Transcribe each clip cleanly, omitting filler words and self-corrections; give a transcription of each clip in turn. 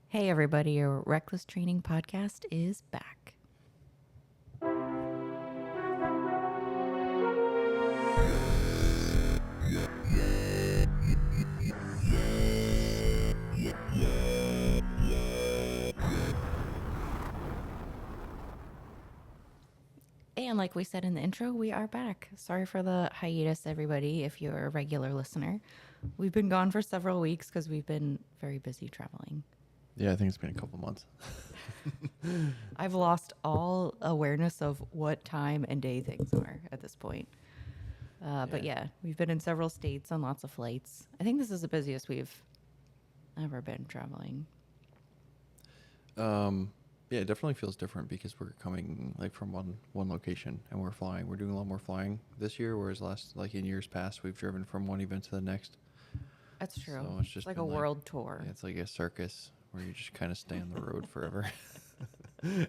Hey, everybody, your Reckless Training podcast is back. And like we said in the intro, we are back. Sorry for the hiatus, everybody, if you're a regular listener. We've been gone for several weeks because we've been very busy traveling. Yeah, I think it's been a couple months. I've lost all awareness of what time and day things are at this point. But yeah, we've been in several states on lots of flights. I think this is the busiest we've ever been traveling. Yeah, it definitely feels different because we're coming like from one location and we're flying. We're doing a lot more flying this year, whereas in years past we've driven from one event to the next. That's true. So it's It's just like a been like, world tour. yeah, it's like a circus where you just kind of stay on the road forever.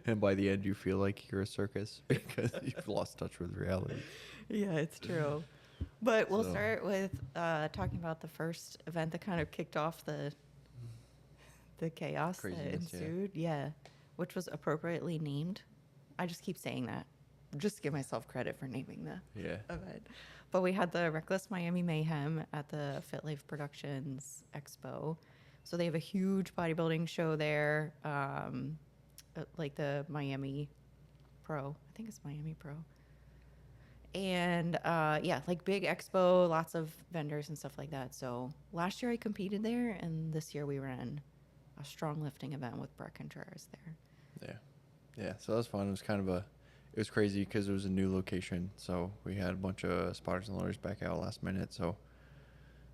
And by the end you feel like you're a circus because you've lost touch with reality. Yeah, it's true. But we'll So start with talking about the first event that kind of kicked off the chaos that craziness, yeah. ensued. Yeah, which was appropriately named. I just keep saying that. Just give myself credit for naming the Yeah. event. But we had the Reckless Miami Mayhem at the Fit Life Productions Expo. So they have a huge bodybuilding show there, like the Miami Pro. I think it's Miami Pro. And yeah, like big expo, lots of vendors and stuff like that. So last year I competed there, and this year we ran a strong lifting event with Brett Contreras there. Yeah. Yeah. So that was fun. It was crazy because it was a new location. So we had a bunch of spotters and loaders back out last minute. So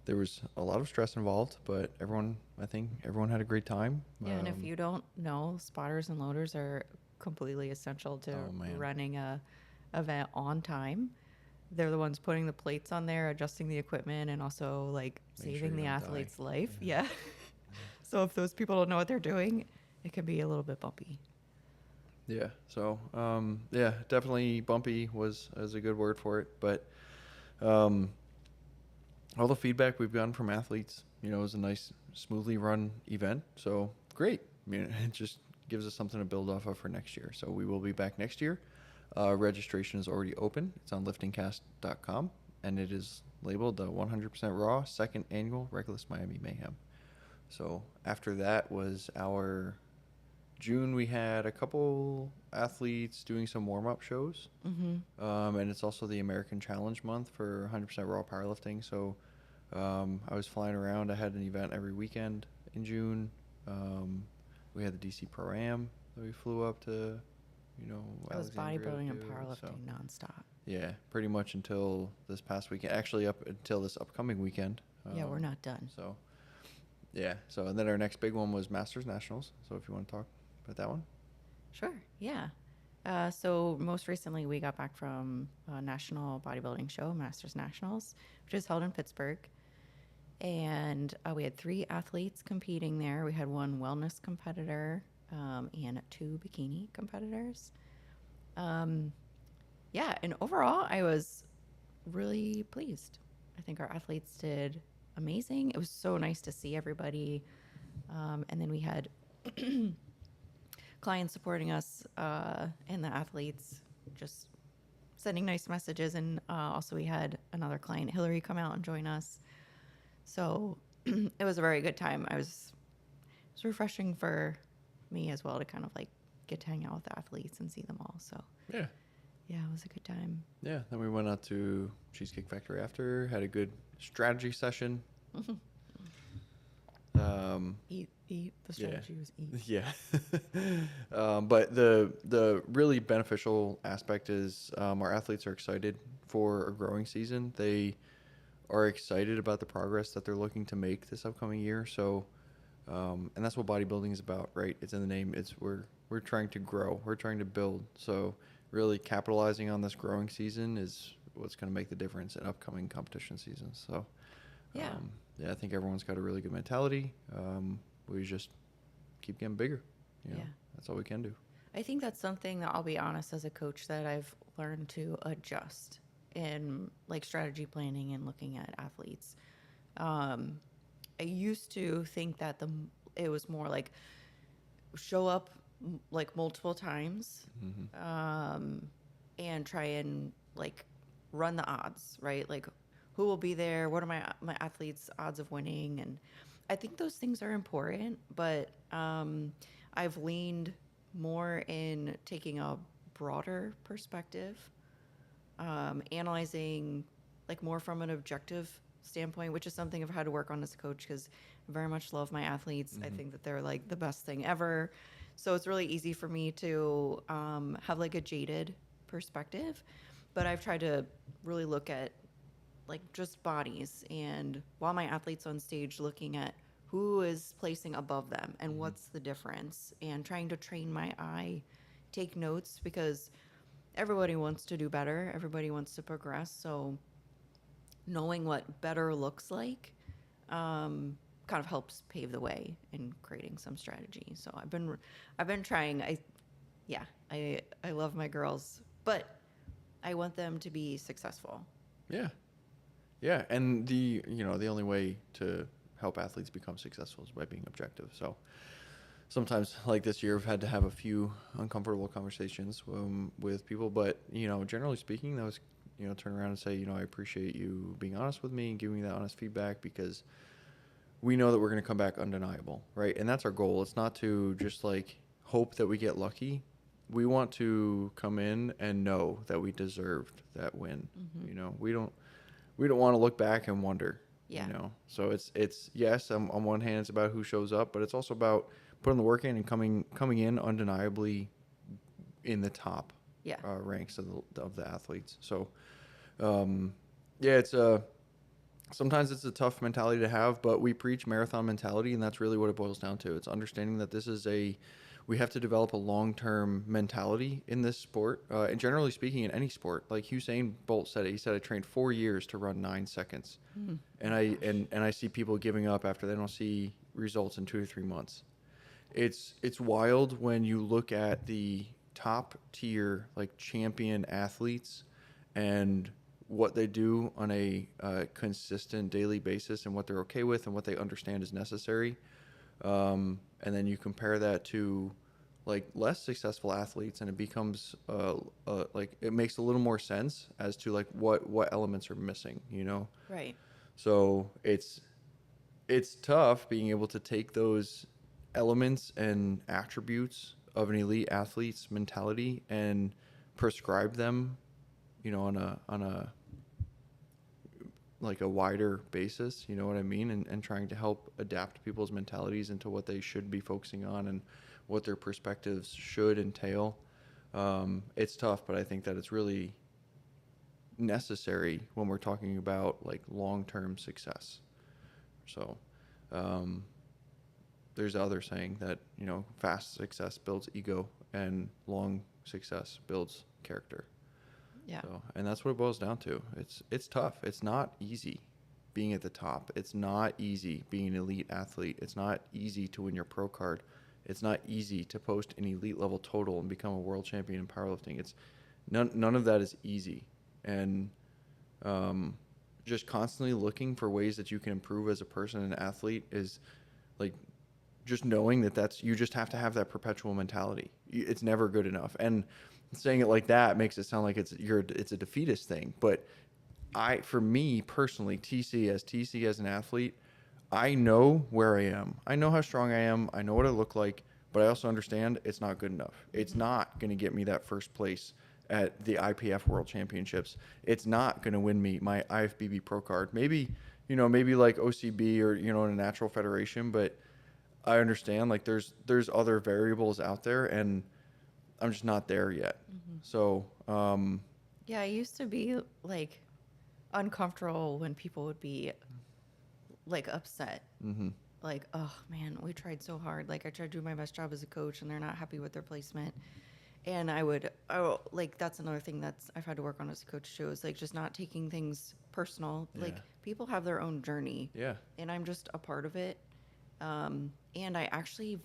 there was a lot of stress involved, but I think everyone had a great time. Yeah, and if you don't know, spotters and loaders are completely essential to Oh man. running a event on time. They're the ones putting the plates on there, adjusting the equipment, and also like Make sure saving you the don't die. athlete's life. Yeah. Yeah. So if those people don't know what they're doing, it can be a little bit bumpy. Yeah. So, yeah, definitely bumpy is a good word for it. But um, all the feedback we've gotten from athletes, it was a nice, smoothly run event. So great. I mean, it just gives us something to build off of for next year. So we will be back next year. Registration is already open. It's on liftingcast.com, and it is labeled the 100% Raw Second Annual Reckless Miami Mayhem. So after that was our June. We had a couple athletes doing some warm up shows, and it's also the American Challenge month for 100% raw powerlifting. So I was flying around. I had an event every weekend in June. We had the DC Pro Am that we flew up to, It was Alexandria to bodybuilding and do. So powerlifting nonstop. yeah, pretty much until this past weekend. Actually, up until this upcoming weekend. Yeah, we're not done. So yeah. So and then our next big one was Masters Nationals. So if you want to talk about that one. Sure. Yeah. So most recently, we got back from a national bodybuilding show, Masters Nationals, which is held in Pittsburgh. And we had 3 athletes competing there. We had 1 wellness competitor and 2 bikini competitors. Yeah, and overall, I was really pleased. I think our athletes did amazing. It was so nice to see everybody. And then we had clients supporting us and the athletes just sending nice messages. And also, we had another client, Hillary, come out and join us. So it was a very good time. It was refreshing for me as well to kind of like get to hang out with the athletes and see them all. So Yeah. yeah, it was a good time. Yeah, then we went out to Cheesecake Factory after, had a good strategy session. Eat. The strategy was eat. Yeah. But the really beneficial aspect is our athletes are excited for a growing season. They are excited about the progress that they're looking to make this upcoming year. So, and that's what bodybuilding is about, right? It's in the name. We're trying to grow. We're trying to build. So really capitalizing on this growing season is what's going to make the difference in upcoming competition seasons. So, Yeah. yeah, I think everyone's got a really good mentality. We just keep getting bigger. Yeah. That's all we can do. I think that's something that I'll be honest as a coach that I've learned to adjust in like strategy planning and looking at athletes. I used to think that it was more like show up like multiple times, Mm-hmm. and try and like run the odds, right? Like who will be there? What are my athletes' odds of winning? And I think those things are important, but I've leaned more in taking a broader perspective, analyzing like more from an objective standpoint, which is something I've had to work on as a coach because I very much love my athletes. I Mm-hmm. think that they're like the best thing ever. So it's really easy for me to have like a jaded perspective, but I've tried to really look at like just bodies and while my athletes on stage looking at who is placing above them and Mm-hmm. what's the difference and trying to train my eye, take notes because everybody wants to do better, everybody wants to progress. So knowing what better looks like kind of helps pave the way in creating some strategy. So I've been trying. Yeah, I love my girls, but I want them to be successful. Yeah. Yeah, and the only way to help athletes become successful is by being objective. So sometimes, like this year, I've had to have a few uncomfortable conversations with people, but generally speaking, that was turn around and say, I appreciate you being honest with me and giving me that honest feedback because we know that we're going to come back undeniable, right? And that's our goal. It's not to just like hope that we get lucky. We want to come in and know that we deserved that win. Mm-hmm. We don't want to look back and wonder, Yeah, So it's yes, on one hand it's about who shows up, but it's also about putting the work in and coming in undeniably in the top yeah, ranks of the athletes. So yeah, sometimes it's a tough mentality to have, but we preach marathon mentality, and that's really what it boils down to. It's understanding that we have to develop a long-term mentality in this sport, and generally speaking, in any sport. Like Usain Bolt said it. He said, "I trained 4 years to run 9 seconds," mm. and I see people giving up after they don't see results in 2 to 3 months. It's wild when you look at the top tier like champion athletes and what they do on a consistent daily basis and what they're okay with and what they understand is necessary. And then you compare that to like less successful athletes and it becomes like it makes a little more sense as to like what elements are missing. Right. So it's tough being able to take those elements and attributes of an elite athlete's mentality and prescribe them, on a like a wider basis, you know what I mean? And trying to help adapt people's mentalities into what they should be focusing on and what their perspectives should entail. It's tough, but I think that it's really necessary when we're talking about like long-term success. So, um, there's the other saying that, fast success builds ego and long success builds character. Yeah. So, and that's what it boils down to. It's tough. It's not easy being at the top. It's not easy being an elite athlete. It's not easy to win your pro card. It's not easy to post an elite level total and become a world champion in powerlifting. It's none of that is easy. And just constantly looking for ways that you can improve as a person and athlete is like just knowing that you just have to have that perpetual mentality. It's never good enough. And saying it like that makes it sound like it's a defeatist thing. But for me personally, TC as an athlete, I know where I am. I know how strong I am. I know what I look like, but I also understand it's not good enough. It's not going to get me that first place at the IPF World Championships. It's not going to win me my IFBB Pro card. Maybe like OCB or, in a natural federation, but I understand like there's other variables out there and I'm just not there yet. Mm-hmm. So, Yeah, I used to be like uncomfortable when people would be like upset. mm-hmm. Like, oh man, we tried so hard. Like, I tried to do my best job as a coach and they're not happy with their placement. And like, that's another thing I've had to work on as a coach too, is like just not taking things personal. Yeah. Like, people have their own journey. Yeah. And I'm just a part of it. And I actually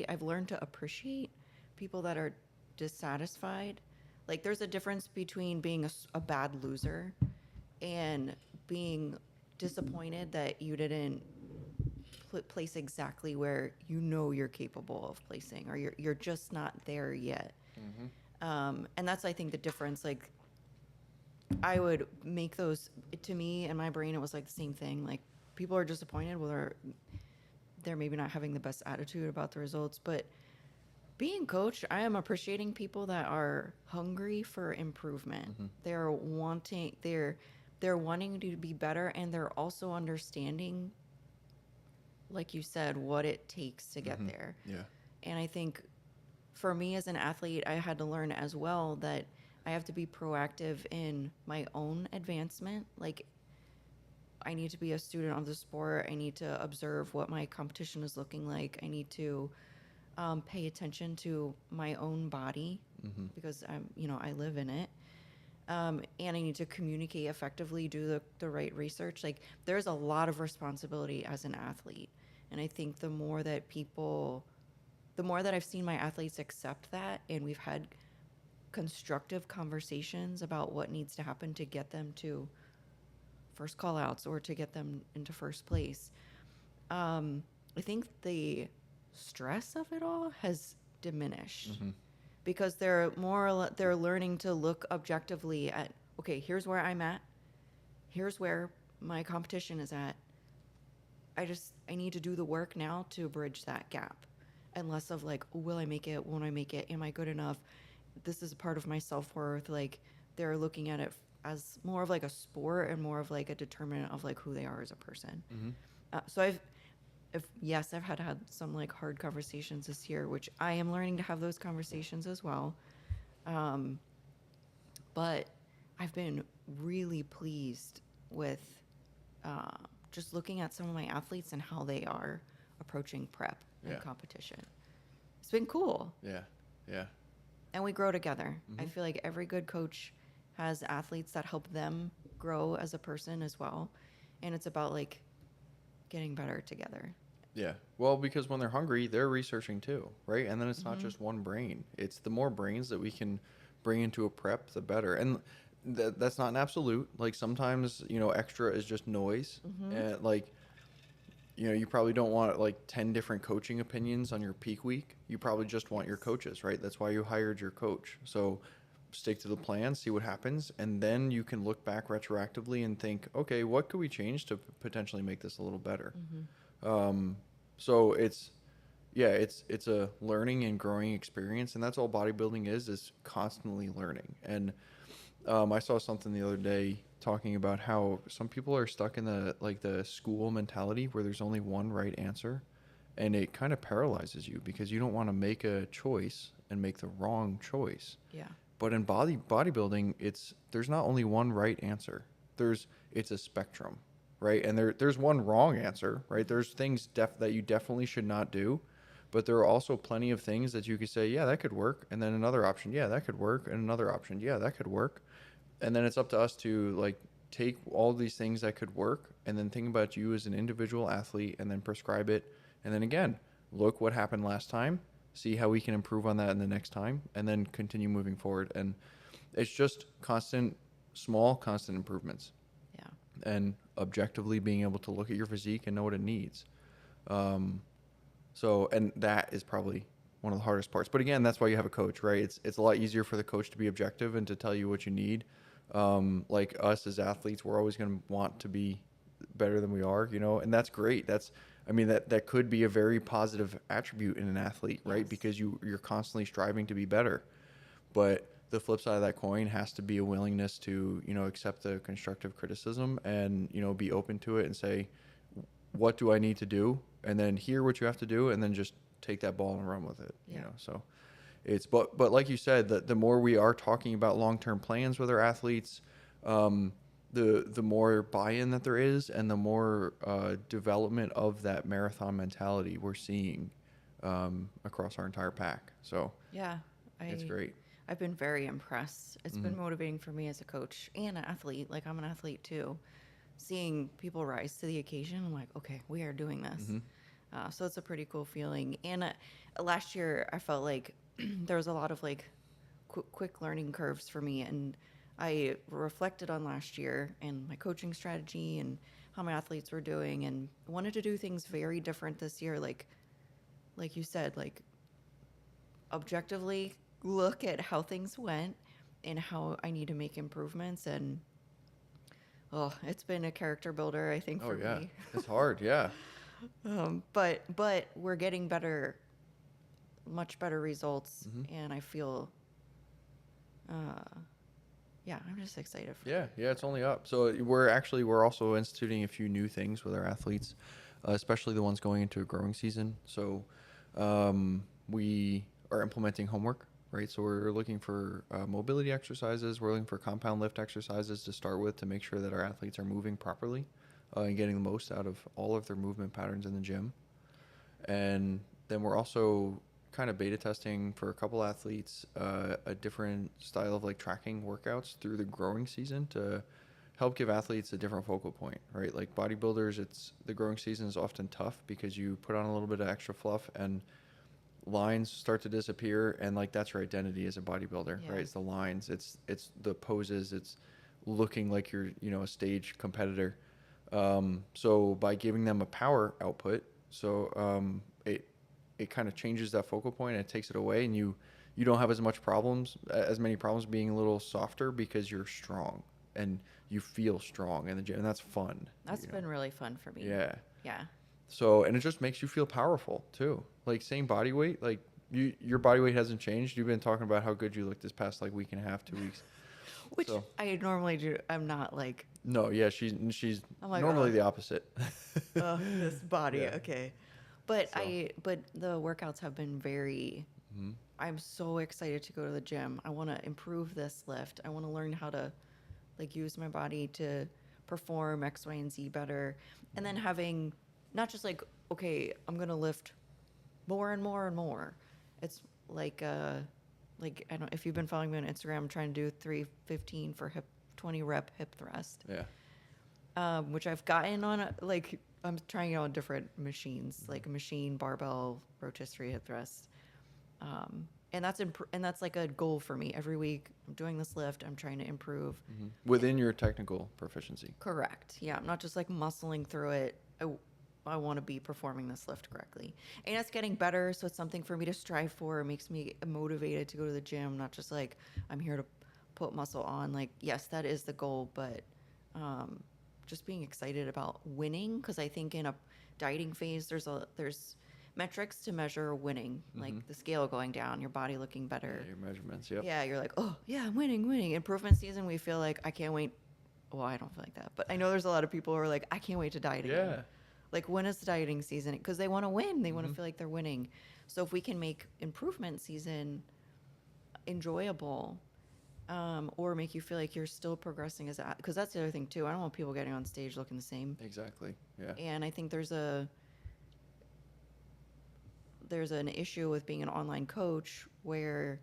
I've learned to appreciate people that are dissatisfied. Like, there's a difference between being a bad loser and being disappointed that you didn't place exactly where you know you're capable of placing, or you're just not there yet. And that's, I think, the difference. Like, I would make those, to me, in my brain, it was like the same thing. Like, people are disappointed, well, they're maybe not having the best attitude about the results, but being coach, I am appreciating people that are hungry for improvement. They're wanting to be better, and they're also understanding, like you said, what it takes to get there. Yeah. And I think for me as an athlete, I had to learn as well that I have to be proactive in my own advancement. Like, I need to be a student of the sport. I need to observe what my competition is looking like. I need to pay attention to my own body because I live in it. And I need to communicate effectively, do the right research. Like, there's a lot of responsibility as an athlete. And I think the more that I've seen my athletes accept that, and we've had constructive conversations about what needs to happen to get them to first call outs or to get them into first place. I think the stress of it all has diminished because they're learning to look objectively at, okay, here's where I'm at. Here's where my competition is at. I need to do the work now to bridge that gap, and less of like, oh, will I make it? Won't I make it? Am I good enough? This is a part of my self-worth. Like, they're looking at it as more of like a sport and more of like a determinant of like who they are as a person. So I've had some like hard conversations this year, which I am learning to have those conversations as well. But I've been really pleased with just looking at some of my athletes and how they are approaching prep and competition. It's been cool. Yeah. Yeah. And we grow together. I feel like every good coach has athletes that help them grow as a person as well. And it's about like getting better together. Yeah. Well, because when they're hungry, they're researching too, right? And then it's not just one brain. It's the more brains that we can bring into a prep, the better. And that's not an absolute. Like, sometimes, extra is just noise. And like, you probably don't want like 10 different coaching opinions on your peak week. You probably just want your coaches, right? That's why you hired your coach. So stick to the plan, see what happens, and then you can look back retroactively and think, okay, what could we change to potentially make this a little better? So it's a learning and growing experience, and that's all bodybuilding is constantly learning. And I saw something the other day talking about how some people are stuck in the school mentality where there's only one right answer, and it kind of paralyzes you because you don't want to make a choice and make the wrong choice. Yeah. But in bodybuilding, there's not only one right answer. It's a spectrum, right? And there's one wrong answer, right? There's things that you definitely should not do, but there are also plenty of things that you could say, yeah, that could work, and then another option, yeah, that could work, and another option, yeah, that could work. And then it's up to us to like take all these things that could work and then think about you as an individual athlete and then prescribe it. And then again, look what happened last time, see how we can improve on that in the next time, and then continue moving forward. And it's just constant improvements. Yeah. And objectively being able to look at your physique and know what it needs. And that is probably one of the hardest parts. But again, that's why you have a coach, right? It's a lot easier for the coach to be objective and to tell you what you need. Like us as athletes, we're always going to want to be better than we are, and that's great. That could be a very positive attribute in an athlete, right? Yes. Because you're constantly striving to be better. But the flip side of that coin has to be a willingness to, accept the constructive criticism and, be open to it and say, what do I need to do? And then hear what you have to do and then just take that ball and run with it, so but like you said, the more we are talking about long-term plans with our athletes, the more buy-in that there is and the more development of that marathon mentality we're seeing across our entire pack. So Yeah. it's great. I've been very impressed. It's been motivating for me as a coach and an athlete. Like, I'm an athlete too. Seeing people rise to the occasion, I'm like, okay, we are doing this. So it's a pretty cool feeling. And last year, I felt like there was a lot of like quick learning curves for me. And I reflected on last year and my coaching strategy and how my athletes were doing, and wanted to do things very different this year. Like you said, like objectively look at how things went and how I need to make improvements. And oh, it's been a character builder, I think, Oh for yeah, me. it's hard. Yeah. But we're getting better, much better results, Hmm. and I feel, uh, yeah, I'm just excited for Yeah, it. yeah, it's only up. So we're also instituting a few new things with our athletes, especially the ones going into a growing season. So we are implementing homework, right? So we're looking for mobility exercises. We're looking for compound lift exercises to start with to make sure that our athletes are moving properly and getting the most out of all of their movement patterns in the gym. And then we're also kind of beta testing for a couple athletes a different style of like tracking workouts through the growing season to help give athletes a different focal point, right? Like bodybuilders, it's the growing season is often tough because you put on a little bit of extra fluff and lines start to disappear, and like that's your identity as a bodybuilder, Yeah. right? It's the lines, it's the poses, it's looking like you're, you know, a stage competitor. So by giving them a power output, it kind of changes that focal point and it takes it away, and you don't have as many problems being a little softer because you're strong and you feel strong in the gym, and that's fun. That's You know? been really fun for me. Yeah. Yeah. So, and it just makes you feel powerful too. Like same body weight, like your body weight hasn't changed. You've been talking about how good you look this past like week and a half, 2 weeks. Which So I normally do. I'm not like, no, yeah, she's I'm like, normally the opposite. this body. Yeah. Okay. But So. but the workouts have been very, Hmm. I'm so excited to go to the gym. I want to improve this lift. I want to learn how to like use my body to perform X, Y, and Z better. And then having not just like, okay, I'm going to lift more and more and more. It's like I don't if you've been following me on Instagram, I'm trying to do 315 for hip 20 rep hip thrust. Yeah. Which I've gotten on like I'm trying it on different machines, like a machine, barbell, rotisserie hip thrust. And that's like a goal for me every week. I'm doing this lift. I'm trying to improve. Within your technical proficiency. Correct. Yeah, I'm not just like muscling through it. I want to be performing this lift correctly. And it's getting better, so it's something for me to strive for. It makes me motivated to go to the gym, not just like I'm here to put muscle on. Like, yes, that is the goal, but um, just being excited about winning, because I think in a dieting phase, there's metrics to measure winning, like Hmm. the scale going down, your body looking Yeah, better. your measurements. Yep. Yeah, you're like, oh yeah, I'm winning, winning. Improvement season, we feel like I can't wait. Well, I don't feel like that, but I know there's a lot of people who are like, I can't wait to diet again. Yeah. Like, when is the dieting season? Because they want to win. They want to Hmm. feel like they're winning. So if we can make improvement season enjoyable, or make you feel like you're still progressing as because that's the other thing too. I don't want people getting on stage looking the same. Exactly. Yeah. And I think there's an issue with being an online coach where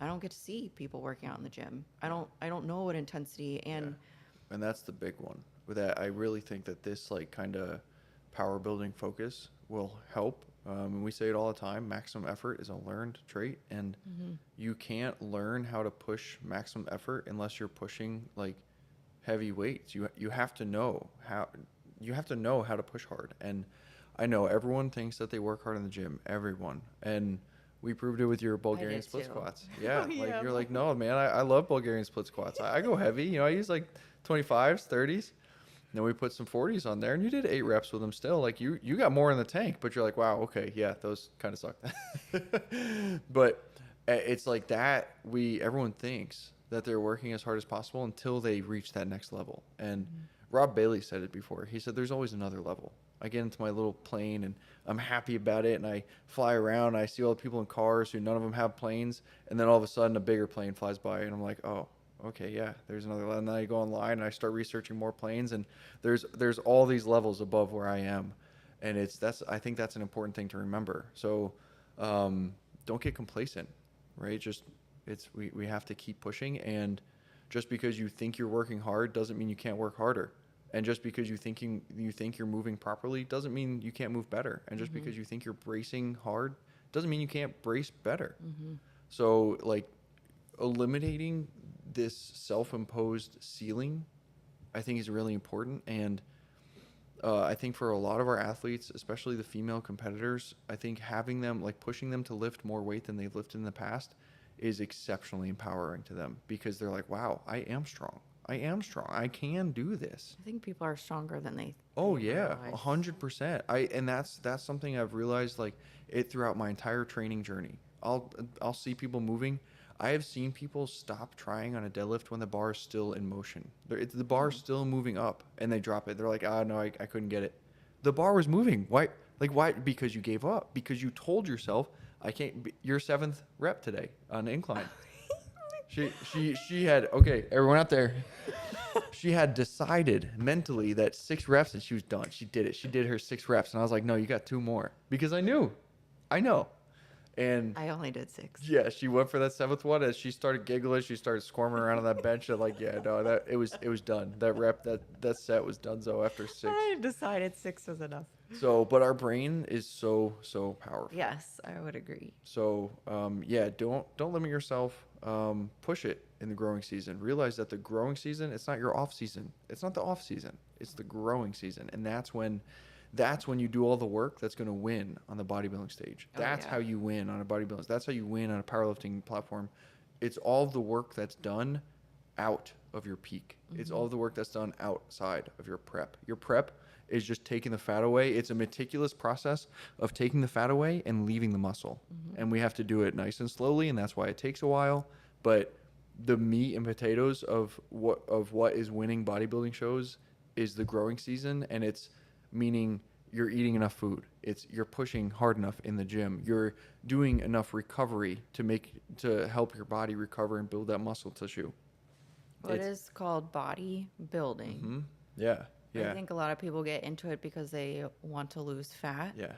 I don't get to see people working out in the gym. I don't know what intensity Yeah. and And that's the big one. With that, I really think that this like kind of power building focus will help. And we say it all the time. Maximum effort is a learned trait, and you can't learn how to push maximum effort unless you're pushing like heavy weights. You have to know how to push hard. And I know everyone thinks that they work hard in the gym. Everyone. And we proved it with your Bulgarian did split too. squats. Yeah, Oh, like yeah. you're like, no, man, I love Bulgarian split squats. I go heavy. You know, I use like 25s, 30s. Then we put some 40s on there, and you did 8 reps with them still. Like you got more in the tank, but you're like, wow, okay, yeah, those kind of suck. But it's like that. Everyone thinks that they're working as hard as possible until they reach that next level. And Rob Bailey said it before. He said, "There's always another level." I get into my little plane and I'm happy about it, and I fly around. And I see all the people in cars who none of them have planes, and then all of a sudden a bigger plane flies by, and I'm like, oh, okay, yeah, there's another level. And then I go online and I start researching more planes, and there's all these levels above where I am, and I think that's an important thing to remember. So don't get complacent, right? Just we have to keep pushing, and just because you think you're working hard doesn't mean you can't work harder. And just because you think you're moving properly doesn't mean you can't move better. And just because you think you're bracing hard doesn't mean you can't brace better. So like eliminating this self-imposed ceiling, I think is really important. And I think for a lot of our athletes, especially the female competitors, I think having them, like pushing them to lift more weight than they've lifted in the past is exceptionally empowering to them, because they're like, wow, I am strong. I am strong. I can do this. I think people are stronger than Oh they yeah, realize. 100%. And that's something I've realized, like, it throughout my entire training journey. I'll see people moving. I have seen people stop trying on a deadlift when the bar is still in motion. The bar is still moving up, and they drop it. They're like, ah, no, I couldn't get it. The bar was moving. Why? Like, why? Because you gave up. Because you told yourself, I can't. Your seventh rep today on the incline. She had, okay, everyone out there. She had decided mentally that 6 reps and she was done. She did it. She did her 6 reps, and I was like, no, you got 2 more, because I knew, I know. And I only did 6. yeah, she went for that 7th one. As she started giggling, she started squirming around on that bench. And like, yeah, no, that it was done. That rep, that set was done. So after 6. I decided 6 was enough. So, but our brain is so powerful. Yes, I would agree. So, yeah, don't limit yourself. Push it in the growing season. Realize that the growing season, it's not your off season. It's not the off season. It's the growing season, and that's when you do all the work that's going to win on the bodybuilding stage. That's how you win on a bodybuilding. That's how you win on a powerlifting platform. It's all the work that's done out of your peak. Mm-hmm. It's all the work that's done outside of your prep. Your prep is just taking the fat away. It's a meticulous process of taking the fat away and leaving the muscle. Mm-hmm. And we have to do it nice and slowly, and that's why it takes a while. But the meat and potatoes of what is winning bodybuilding shows is the growing season, and it's meaning you're eating enough food. You're pushing hard enough in the gym. You're doing enough recovery to help your body recover and build that muscle tissue. Well, it is called bodybuilding. Mm-hmm. Yeah. I think a lot of people get into it because they want to lose fat. Yeah.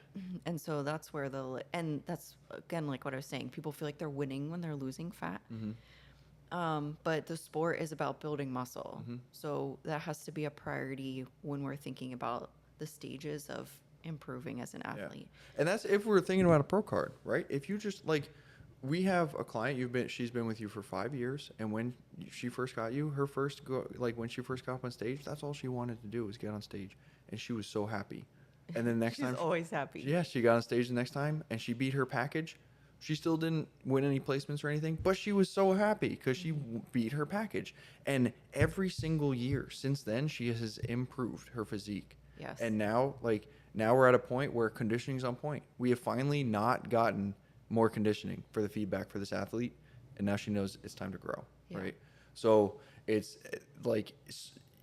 And so that's where and that's, again, like what I was saying, people feel like they're winning when they're losing fat. Mm-hmm. But the sport is about building muscle. Mm-hmm. So that has to be a priority when we're thinking about the stages of improving as an athlete. Yeah. And that's if we're thinking about a pro card, right? If you just, like, we have a client, she's been with you for 5 years, and when she first got you, when she first got up on stage, that's all she wanted to do was get on stage, and she was so happy. And then the next time, she's always happy. Yeah, she got on stage the next time, and she beat her package. She still didn't win any placements or anything, but she was so happy because she beat her package. And every single year since then, she has improved her physique. Yes. And now we're at a point where conditioning's on point. We have finally not gotten more conditioning for the feedback for this athlete, and now she knows it's time to grow. Yeah. Right? So it's like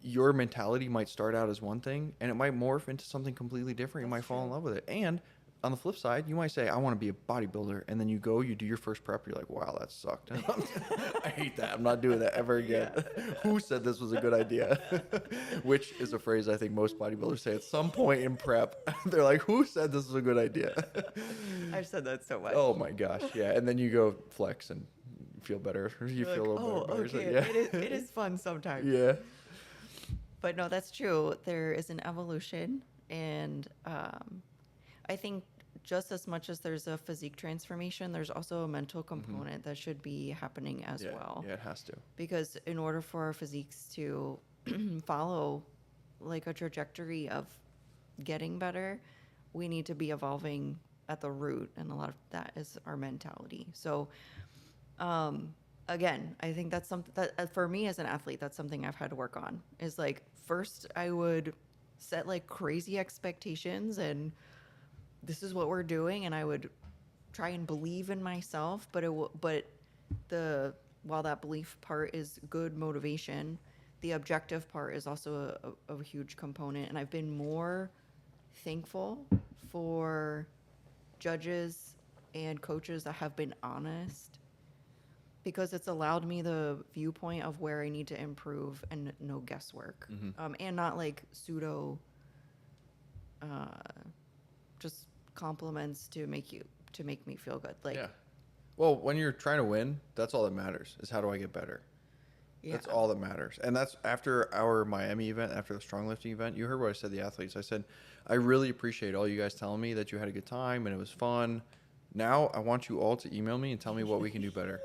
your mentality might start out as one thing, and it might morph into something completely different. You might fall in love with it. And on the flip side, you might say, I want to be a bodybuilder, and then you do your first prep, you're like, wow, that sucked. I hate that. I'm not doing that ever again. Yeah. Who said this was a good idea? Which is a phrase I think most bodybuilders say at some point in prep. They're like, who said this was a good idea? I've said that so much. Oh my gosh, yeah. And then you go flex and feel better. You feel a little better. Okay. Yeah. It is fun sometimes. Yeah. But no, that's true. There is an evolution, and I think just as much as there's a physique transformation, there's also a mental component that should be happening as well. Yeah, it has to. Because in order for our physiques to follow like a trajectory of getting better, we need to be evolving at the root, and a lot of that is our mentality. So again, I think that's something that for me as an athlete, that's something I've had to work on. Is like, first I would set like crazy expectations, and this is what we're doing, and I would try and believe in myself, while that belief part is good motivation, the objective part is also a huge component. And I've been more thankful for judges and coaches that have been honest, because it's allowed me the viewpoint of where I need to improve and no guesswork, and not like pseudo just compliments to make me feel good. Like, yeah. Well, when you're trying to win, that's all that matters, is how do I get better? Yeah. That's all that matters. And that's after our Miami event, after the strong lifting event, you heard what I said to the athletes. I said, I really appreciate all you guys telling me that you had a good time and it was fun. Now I want you all to email me and tell me what we can do better.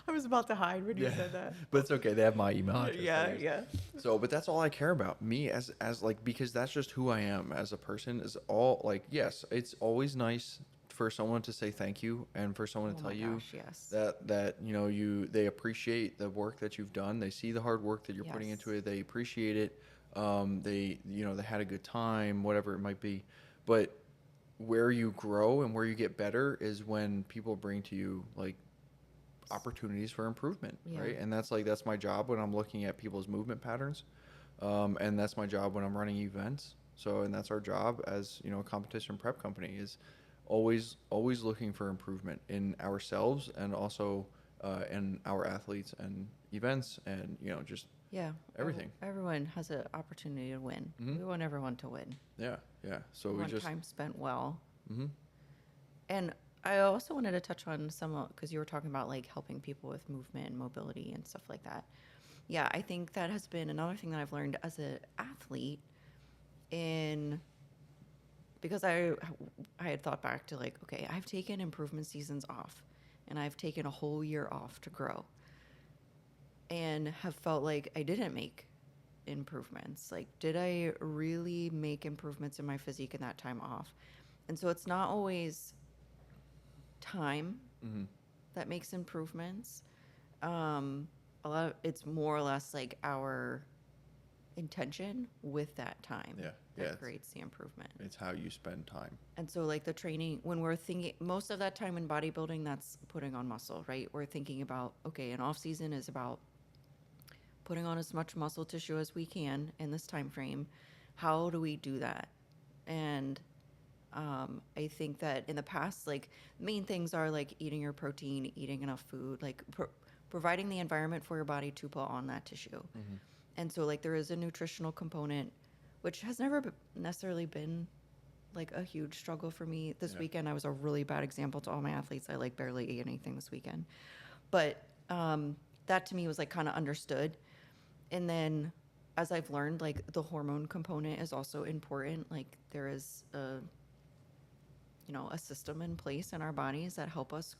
I was about to hide when you Yeah, said that. but it's okay. They have my email address. Yeah, yeah. So, but that's all I care about. Me as like, because that's just who I am as a person. Is all like, yes, it's always nice for someone to say thank you and for someone to Oh tell my you gosh, yes. that they appreciate the work that you've done. They see the hard work that you're putting into Yes. it. They appreciate it. They had a good time, whatever it might be. But where you grow and where you get better is when people bring to you like opportunities for improvement, Yeah. right? And that's my job when I'm looking at people's movement patterns, and that's my job when I'm running events. So, and that's our job as a competition prep company is always looking for improvement in ourselves and also in our athletes and events and just Yeah. everything. Everyone has an opportunity to win. Hmm. We want everyone to win. Yeah, yeah. So We we want just. time spent well. Hmm. And I also wanted to touch on some, because you were talking about like helping people with movement and mobility and stuff like that. Yeah, I think that has been another thing that I've learned as an athlete in because I had thought back to like, okay, I've taken improvement seasons off and I've taken a whole year off to grow and have felt like I didn't make improvements. Like, did I really make improvements in my physique in that time off? And so it's not always time Hmm. that makes improvements. A lot of it's more or less like our intention with that time Yeah, that yeah. creates the improvement. It's how you spend time. And so like the training when we're thinking most of that time in bodybuilding that's putting on muscle, right? We're thinking about okay, an off season is about putting on as much muscle tissue as we can in this time frame. How do we do that? And I think that in the past, like main things are like eating your protein, eating enough food, like providing the environment for your body to put on that tissue. Hmm. And so like there is a nutritional component, which has never necessarily been like a huge struggle for me. This Yeah. weekend, I was a really bad example to all my athletes. I like barely ate anything this weekend, but that to me was like kind of understood. And then as I've learned, like the hormone component is also important. Like there is a system in place in our bodies that help us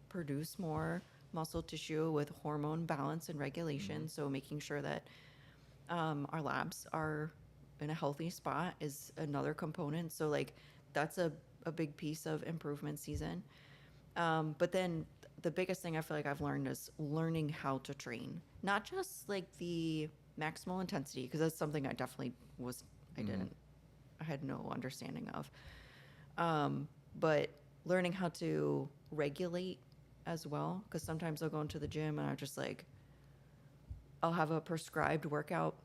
produce more muscle tissue with hormone balance and regulation. Hmm. So making sure that our labs are in a healthy spot is another component. So like that's a big piece of improvement season. But then the biggest thing I feel like I've learned is learning how to train, not just like the maximal intensity, because that's something I definitely I Hmm. didn't, I had no understanding of. But learning how to regulate as well, because sometimes I'll go into the gym and I'll have a prescribed workout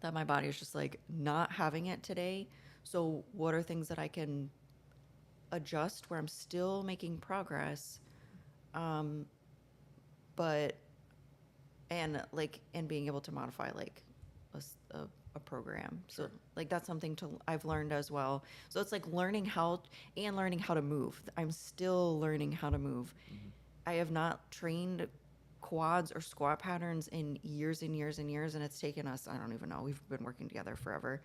that my body is just like not having it today. So, what are things that I can adjust where I'm still making progress, um, but and being able to modify like a program. Sure. So like that's something I've learned as well. So it's like learning how to move. I'm still learning how to move. Hmm. I have not trained quads or squat patterns in years and years and years, and it's taken us, I don't even know, we've been working together forever.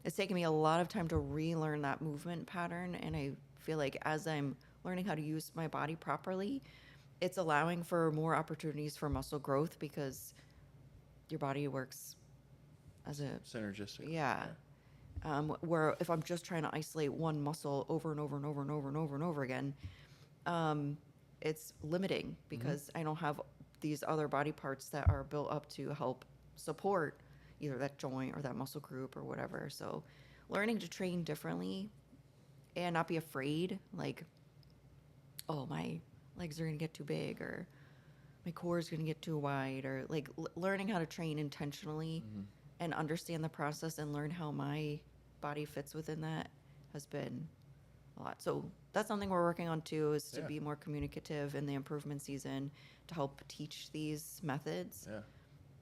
It's taken me a lot of time to relearn that movement pattern, and I feel like as I'm learning how to use my body properly, it's allowing for more opportunities for muscle growth because your body works as a Synergistic. yeah. Where if I'm just trying to isolate one muscle over and over and over and over and over and over again, um, it's limiting Hmm. because I don't have these other body parts that are built up to help support either that joint or that muscle group or whatever. So, learning to train differently and not be afraid, like, oh, my legs are going to get too big or my core is going to get too wide, or like learning how to train intentionally Hmm. and understand the process and learn how my body fits within that has been a lot. So that's something we're working on too, is to Yeah. be more communicative in the improvement season to help teach these methods. Yeah.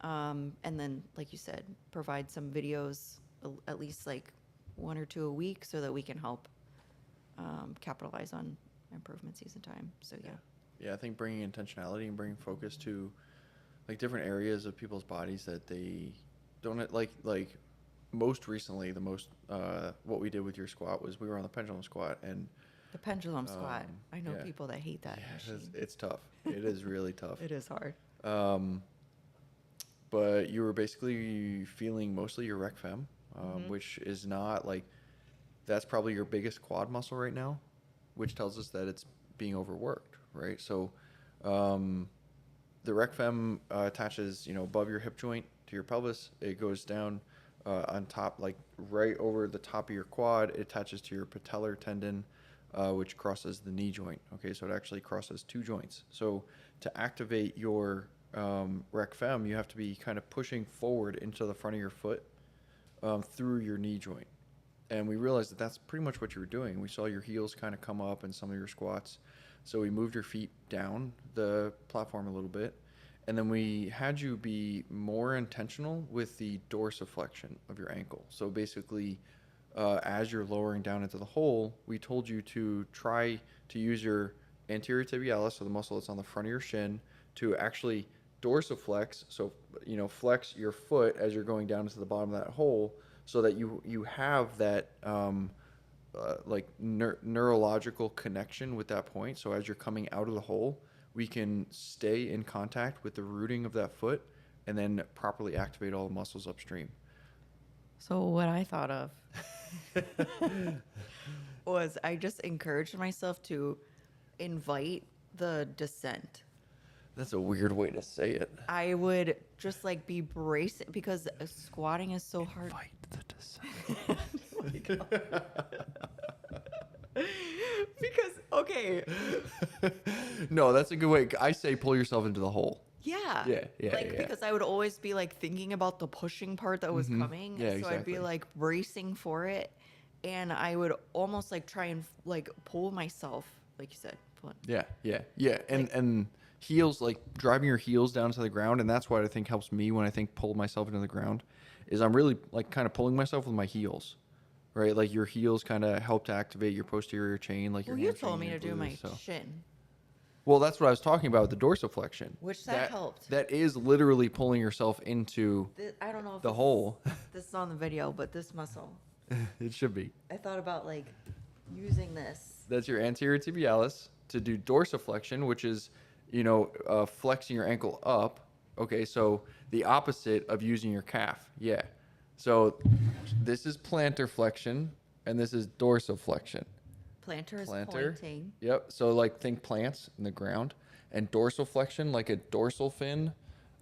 And then, like you said, provide some videos, at least like one or two a week, so that we can help capitalize on improvement season time. So yeah. Yeah, I think bringing intentionality and bringing focus to like different areas of people's bodies that they don't like most recently the most what we did with your squat was we were on the pendulum squat and The pendulum squat. I know yeah. people that hate that Yeah, machine. it's tough. It is really tough. It is hard. But you were basically feeling mostly your rec fem, Mm-hmm. which is not like, that's probably your biggest quad muscle right now, which tells us that it's being overworked, right? So, the rec fem attaches, above your hip joint to your pelvis. It goes down on top, like right over the top of your quad. It attaches to your patellar tendon, which crosses the knee joint. Okay, so it actually crosses two joints. So to activate your rec fem, you have to be kind of pushing forward into the front of your foot through your knee joint. And we realized that that's pretty much what you were doing. We saw your heels kind of come up in some of your squats. So we moved your feet down the platform a little bit. And then we had you be more intentional with the dorsiflexion of your ankle. So basically, as you're lowering down into the hole, we told you to try to use your anterior tibialis, so the muscle that's on the front of your shin, to actually dorsiflex. So, flex your foot as you're going down into the bottom of that hole, so that you have that neurological connection with that point. So as you're coming out of the hole, we can stay in contact with the rooting of that foot and then properly activate all the muscles upstream. So what I thought of was I just encouraged myself to invite the descent. That's a weird way to say it. I would just like be bracing because squatting is so hard. Invite the descent. Because okay, No, that's a good way. I say pull yourself into the hole. yeah, Yeah. because I would always be like thinking about the pushing part that was coming, Yeah, so I'd be exactly. like bracing for it, and I would almost like try and like pull myself, like you said. Yeah. And heels, like driving your heels down to the ground, and that's what I think helps me when I think pull myself into the ground, is I'm really like kind of pulling myself with my heels, right? Like your heels kind of help to activate your posterior chain, like Well, your you told hamstring, me to your do my gluteus, so. shin, Well, that's what I was talking about with the dorsiflexion. which that helped. That is literally pulling yourself into I don't know if the hole. this is on the video, but this muscle. It should be. I thought about like using this. That's your anterior tibialis to do dorsiflexion, which is, flexing your ankle up. Okay, so the opposite of using your calf. Yeah. So this is plantar flexion, and this is dorsiflexion. Plantar is Plantar. pointing. Yep. So like think plants in the ground, and dorsiflexion like a dorsal fin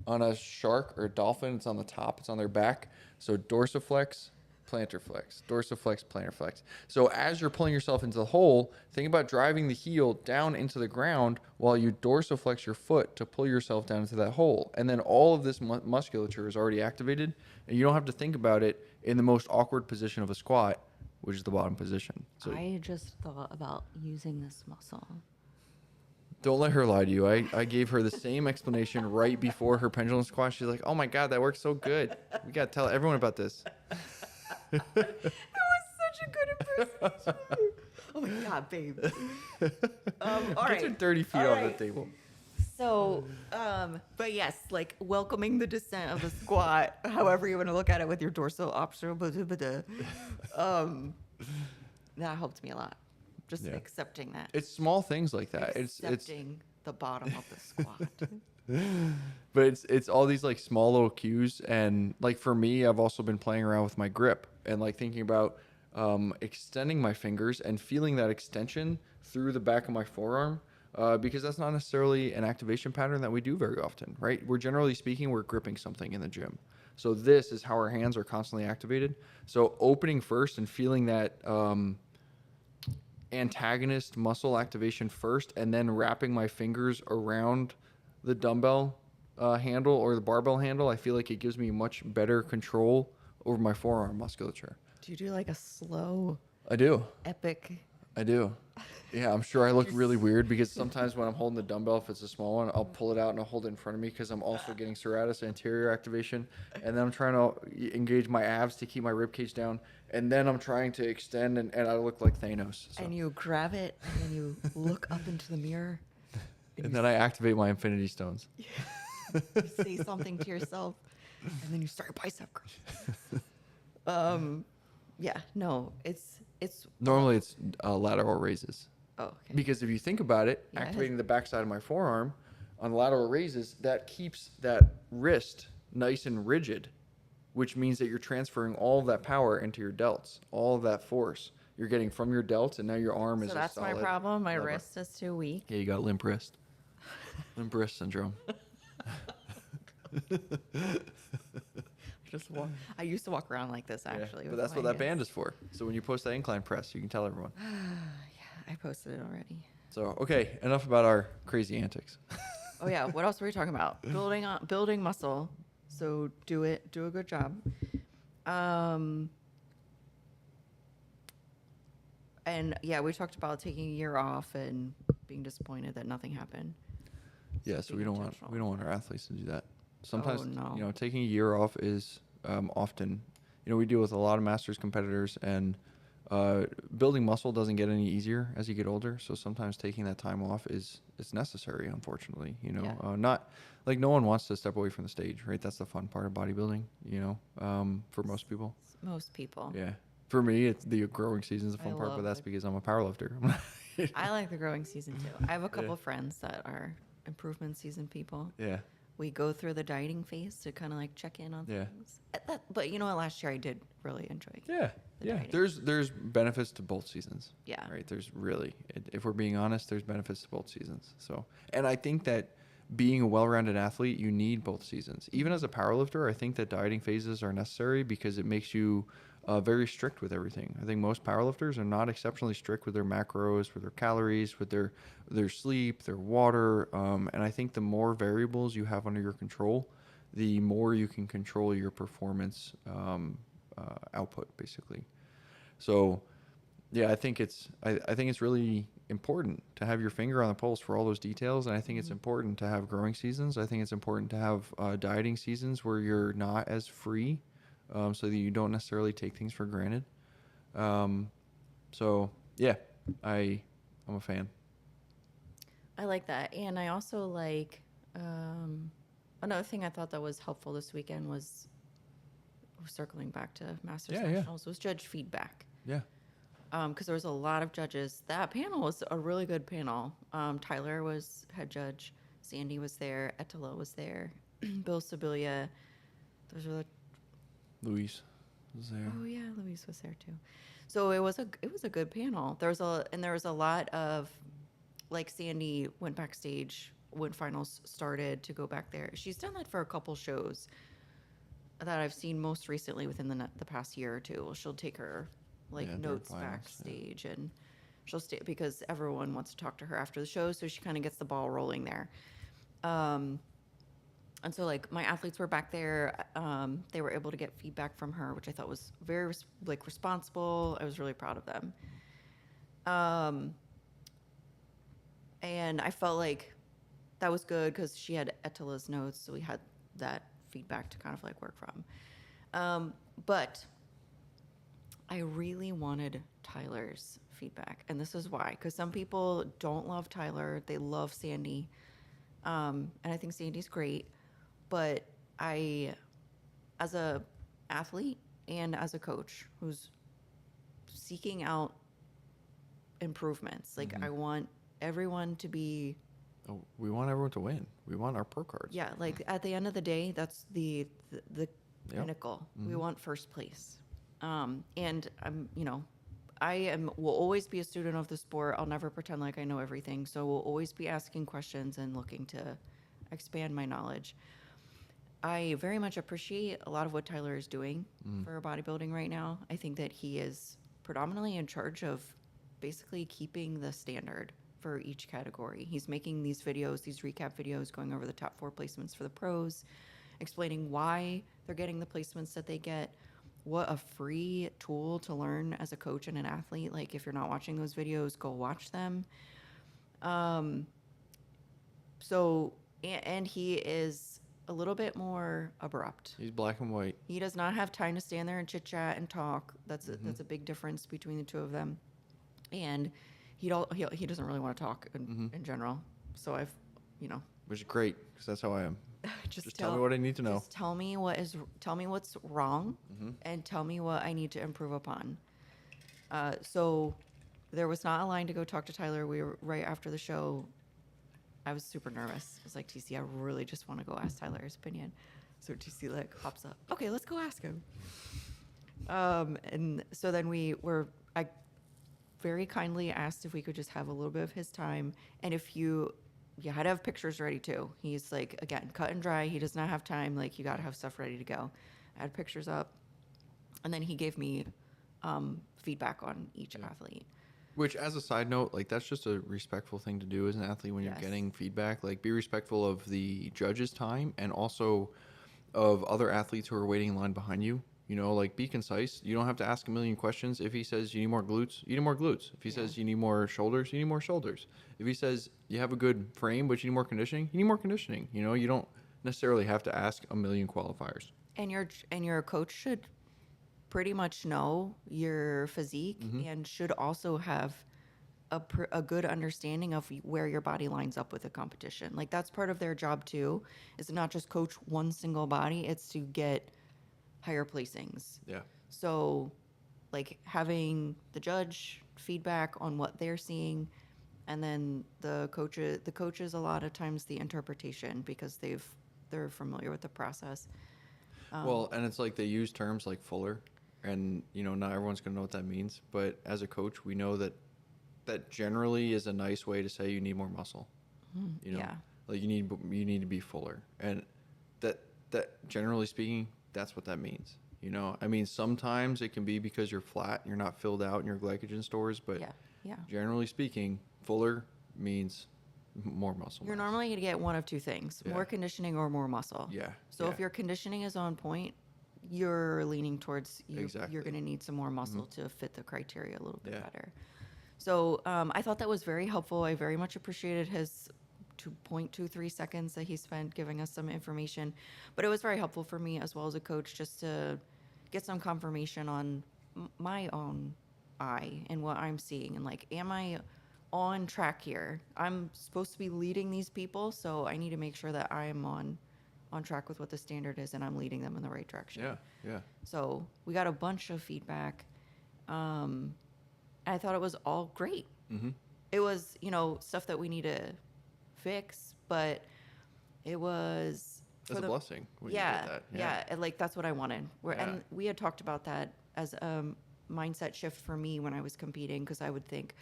on a shark or a dolphin. It's on the top. It's on their back. So dorsiflex, plantar flex, dorsiflex, plantar flex. So as you're pulling yourself into the hole, think about driving the heel down into the ground while you dorsiflex your foot to pull yourself down into that hole. And then all of this musculature is already activated, and you don't have to think about it in the most awkward position of a squat, which is the bottom position. So I just thought about using this muscle. don't let her lie to you. I gave her the same explanation right before her pendulum squat. She's like, "Oh my God, that works so good. We got to tell everyone about this." That was such a good impersonation. Oh my God, babe. All Get right. your dirty feet All off right. the table. So, but yes, like welcoming the descent of the squat, however you want to look at it with your dorsal obsteral, that helped me a lot. Just Yeah. accepting that. It's small things like that. It's Accepting the bottom of the squat. but it's all these like small little cues, and like for me, I've also been playing around with my grip and like thinking about extending my fingers and feeling that extension through the back of my forearm. Because that's not necessarily an activation pattern that we do very often, right? We're generally speaking, we're gripping something in the gym. So this is how our hands are constantly activated. So opening first and feeling that antagonist muscle activation first, and then wrapping my fingers around the dumbbell handle or the barbell handle, I feel like it gives me much better control over my forearm musculature. Do you do like a slow, I do. epic? I do. Yeah, I'm sure I look really weird because sometimes when I'm holding the dumbbell, if it's a small one, I'll pull it out and I'll hold it in front of me because I'm also getting serratus anterior activation. And then I'm trying to engage my abs to keep my rib cage down. And then I'm trying to extend, and I look like Thanos. So. And you grab it and then you look up into the mirror. And then I activate my infinity stones. You say something to yourself, and then you start your bicep curl. Yeah, no, it's Normally it's lateral raises. Oh, okay. Because if you think about it, Yeah, activating the backside of my forearm on lateral raises, that keeps that wrist nice and rigid, which means that you're transferring all of that power into your delts, all of that force you're getting from your delts, and now your arm is So a that's my solid problem. My lever. wrist is too weak. Yeah, you got limp wrist. Limp wrist syndrome. Just walk. I used to walk around like this actually. Yeah, but with that's my what that band hands. is for. So when you post that incline press, you can tell everyone. Yeah, I posted it already. So, okay, enough about our crazy antics. Oh yeah, what else were we talking about? Building muscle. So do a good job. Um, and yeah, we talked about taking a year off and being disappointed that nothing happened. Yeah, so being we don't intentional. want our athletes to do that. Sometimes, Oh no. taking a year off is often, we deal with a lot of masters competitors, and building muscle doesn't get any easier as you get older. So sometimes taking that time off is necessary. Unfortunately, Yeah. not like no one wants to step away from the stage, right? That's the fun part of bodybuilding, for most people. Most people. Yeah. For me, it's the growing season is the I fun part, but love that's the- because I'm a powerlifter. I like the growing season too. I have a couple Yeah. friends that are improvement season people. Yeah. We go through the dieting phase to kind of like check in on Yeah. things. But you know what? Last year I did really enjoy. Yeah, the yeah. dieting. There's benefits to both seasons. Yeah. Right. There's really, if we're being honest, there's benefits to both seasons. So, and I think that being a well-rounded athlete, you need both seasons. Even as a powerlifter, I think that dieting phases are necessary because it makes you very strict with everything. I think most powerlifters are not exceptionally strict with their macros, with their calories, with their sleep, their water, and I think the more variables you have under your control, the more you can control your performance output, basically. So, yeah, I think it's really important to have your finger on the pulse for all those details, and I think it's important to have growing seasons. I think it's important to have dieting seasons where you're not as free, so that you don't necessarily take things for granted. So yeah, I'm a fan. I like that. And I also like another thing I thought that was helpful this weekend was circling back to Masters Yeah, yeah. Nationals was judge feedback. Yeah. Because there was a lot of judges. That panel was a really good panel. Tyler was head judge. Sandy was there. Ettela was there. Bill Sibilia. Those were the Luis was there. Oh yeah, Louise was there too. So it was a good panel. There was a lot of like Sandy went backstage when finals started to go back there. She's done that for a couple shows that I've seen most recently within the past year or two. She'll take her like Yeah, during notes finals, yeah. backstage and she'll stay because everyone wants to talk to her after the show, so she kind of gets the ball rolling there. And so like my athletes were back there. They were able to get feedback from her, which I thought was very responsible. I was really proud of them. And I felt like that was good because she had Ettela's notes, so we had that feedback to kind of like work from. But I really wanted Tyler's feedback, and this is why. Because some people don't love Tyler; they love Sandy, and I think Sandy's great. But I, as a athlete and as a coach who's seeking out improvements, like I want everyone to be. Oh, we want everyone to win. We want our pro cards. Yeah, like at the end of the day, that's the Yep. pinnacle. We want first place. And will always be a student of the sport. I'll never pretend like I know everything. So we'll always be asking questions and looking to expand my knowledge. I very much appreciate a lot of what Tyler is doing for bodybuilding right now. I think that he is predominantly in charge of basically keeping the standard for each category. He's making these videos, these recap videos, going over the top 4 placements for the pros, explaining why they're getting the placements that they get. What a free tool to learn as a coach and an athlete. Like if you're not watching those videos, go watch them. And he is a little bit more abrupt. He's black and white. He does not have time to stand there and chit chat and talk. That's a big difference between the two of them. And he doesn't really want to talk in general. So Which is great because that's how I am. just tell me what I need to know. Just tell me what's wrong, and tell me what I need to improve upon. So There was not a line to go talk to Tyler. We were right after the show. I was super nervous. I was like, TC, I really just want to go ask Tyler his opinion. So TC like hops up. Okay, let's go ask him. And so then I very kindly asked if we could just have a little bit of his time. And if you had to have pictures ready too. He's like, again, cut and dry. He does not have time. Like, you got to have stuff ready to go. I had pictures up. And then he gave me feedback on each athlete. Which, as a side note, like, that's just a respectful thing to do as an athlete when you're getting feedback. Like, be respectful of the judge's time and also of other athletes who are waiting in line behind you. You know, like, be concise. You don't have to ask a million questions. If he says you need more glutes, you need more glutes. If he says you need more shoulders, you need more shoulders. If he says you have a good frame but you need more conditioning, you need more conditioning. You know, you don't necessarily have to ask a million qualifiers. And your coach should pretty much know your physique and should also have a good understanding of where your body lines up with the competition. Like, that's part of their job too, is to not just coach one single body, it's to get higher placings. Yeah. So, like, having the judge feedback on what they're seeing, and then the coaches a lot of times the interpretation, because they're familiar with the process. Well, and it's like they use terms like fuller, and, you know, not everyone's going to know what that means. But as a coach, we know that generally is a nice way to say you need more muscle. You know, like you need to be fuller, and that generally speaking, that's what that means. You know, I mean, sometimes it can be because you're flat, you're not filled out in your glycogen stores, but generally speaking, fuller means more muscle. You're normally going to get one of two things: more conditioning or more muscle. Yeah. So if your conditioning is on point, you're leaning towards you're going to need some more muscle to fit the criteria a little bit better. So I thought that was very helpful. I very much appreciated his 2.23 seconds that he spent giving us some information. But it was very helpful for me as well as a coach just to get some confirmation on my own eye and what I'm seeing. And, like, am I on track here? I'm supposed to be leading these people, so I need to make sure that I am on track with what the standard is and I'm leading them in the right direction. Yeah. So we got a bunch of feedback. I thought it was all great. It was, stuff that we need to fix, but it was that's a blessing when you yeah, get that. yeah, and, like, that's what I wanted. And we had talked about that as a mindset shift for me when I was competing, because I would think,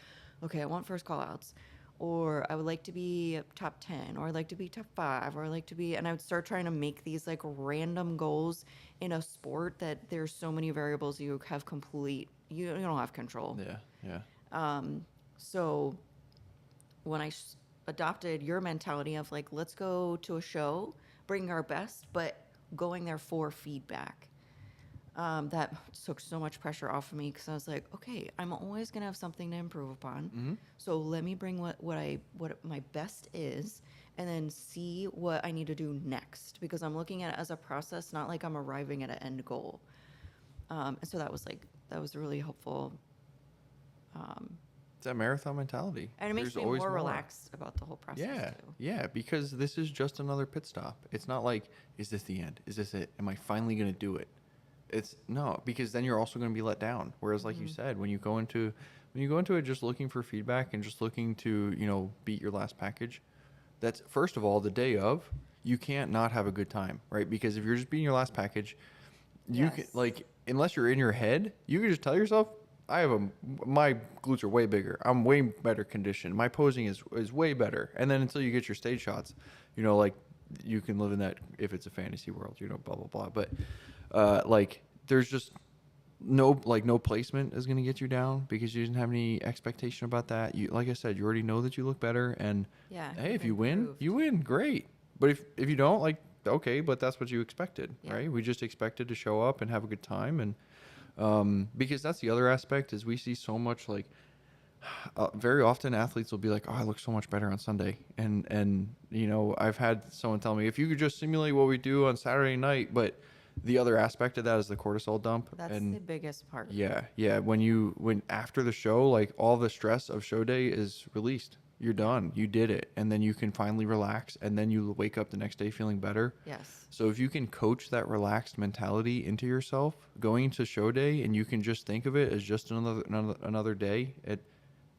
okay, I want first call outs, or I would like to be top 10, or I'd like to be top 5, or I'd like to be, and I would start trying to make these, like, random goals in a sport that there's so many variables you don't have control. Yeah. So when I adopted your mentality of, like, let's go to a show, bring our best, but going there for feedback, that took so much pressure off of me, because I was like, okay, I'm always gonna have something to improve upon. So let me bring what my best is, and then see what I need to do next, because I'm looking at it as a process, not like I'm arriving at an end goal. And so that was really helpful. It's that marathon mentality. And it makes me more relaxed about the whole process too. Yeah, because this is just another pit stop. It's not like, is this the end? Is this it? Am I finally going to do it? It's no, because then you're also going to be let down. Whereas, like you said, when you go into it just looking for feedback and just looking to, beat your last package, that's, first of all, the day of, you can't not have a good time, right? Because if you're just beating your last package, you can, like, unless you're in your head, you can just tell yourself, my glutes are way bigger. I'm way better conditioned. My posing is way better. And then until you get your stage shots, like, you can live in that if it's a fantasy world, blah, blah, blah. But, like, there's just no placement is going to get you down because you didn't have any expectation about that. You, like I said, you already know that you look better. And, hey, if you win, you win. Great. But if you don't, like, okay, but that's what you expected, right? We just expected to show up and have a good time. And, because that's the other aspect is we see so much, like, very often athletes will be like, oh, I look so much better on Sunday. And I've had someone tell me, if you could just simulate what we do on Saturday night, but the other aspect of that is the cortisol dump. That's the biggest part. Yeah. When after the show, like, all the stress of show day is released. You're done. You did it. And then you can finally relax. And then you wake up the next day feeling better. Yes. So if you can coach that relaxed mentality into yourself going into show day, and you can just think of it as just another day,